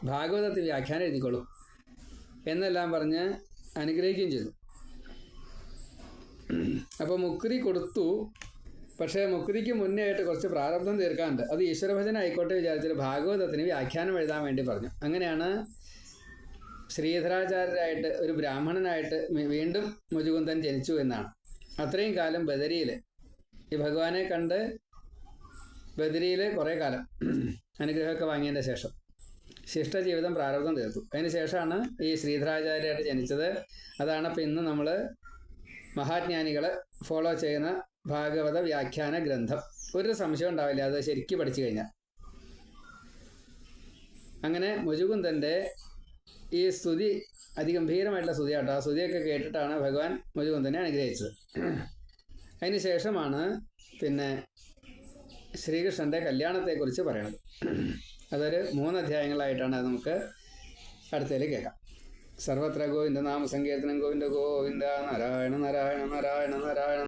ഭാഗവതത്തിൽ വ്യാഖ്യാനം എഴുതിക്കോളൂ എന്നെല്ലാം പറഞ്ഞ് അനുഗ്രഹിക്കുകയും ചെയ്തു. അപ്പോൾ മുക്തി കൊടുത്തു. പക്ഷേ മുക്തിക്ക് മുന്നേ ആയിട്ട് കുറച്ച് പ്രാരബ്ധം തീർക്കാനുണ്ട്. അത് ഈശ്വരഭജന ആയിക്കോട്ടെ വിചാരിച്ചിട്ട് ഭാഗവതത്തിന് വ്യാഖ്യാനം എഴുതാൻ വേണ്ടി പറഞ്ഞു. അങ്ങനെയാണ് ശ്രീധരാചാര്യരായിട്ട് ഒരു ബ്രാഹ്മണനായിട്ട് വീണ്ടും മുജുകുന്ദൻ ജനിച്ചു എന്നാണ്. അത്രയും കാലം ബദരിയിൽ ഈ ഭഗവാനെ കണ്ട് ബദരിയിൽ കുറേ കാലം അനുഗ്രഹമൊക്കെ വാങ്ങിയതിൻ്റെ ശേഷം ശിഷ്ടജീവിതം പ്രാരബ്ധം തീർത്തു. അതിന് ശേഷമാണ് ഈ ശ്രീധരാചാര്യരായിട്ട് ജനിച്ചത്. അതാണ് ഇപ്പോൾ ഇന്ന് നമ്മൾ മഹാജ്ഞാനികൾ ഫോളോ ചെയ്യുന്ന ഭാഗവത വ്യാഖ്യാന ഗ്രന്ഥം. ഒരു സംശയം ഉണ്ടാവില്ല അത് ശരിക്കും പഠിച്ചു കഴിഞ്ഞാൽ. അങ്ങനെ മുജുകുന്ദൻ്റെ ഈ സ്തുതി അതിഗംഭീരമായിട്ടുള്ള സ്തുതിയാട്ടോ. ആ സ്തുതിയൊക്കെ കേട്ടിട്ടാണ് ഭഗവാൻ മുജുകുന്ദനെ അനുഗ്രഹിച്ചത്. അതിന് ശേഷമാണ് പിന്നെ ശ്രീകൃഷ്ണൻ്റെ കല്യാണത്തെക്കുറിച്ച് പറയണത്. അതൊരു 3 അധ്യായങ്ങളായിട്ടാണ്. അത് നമുക്ക് അടുത്തതിൽ കേൾക്കാം. സർവത്ര ഗോവിന്ദ നാമ സങ്കീർത്തനം ഗോവിന്ദ ഗോവിന്ദ നാരായണ നാരായണ നാരായണ നാരായണ.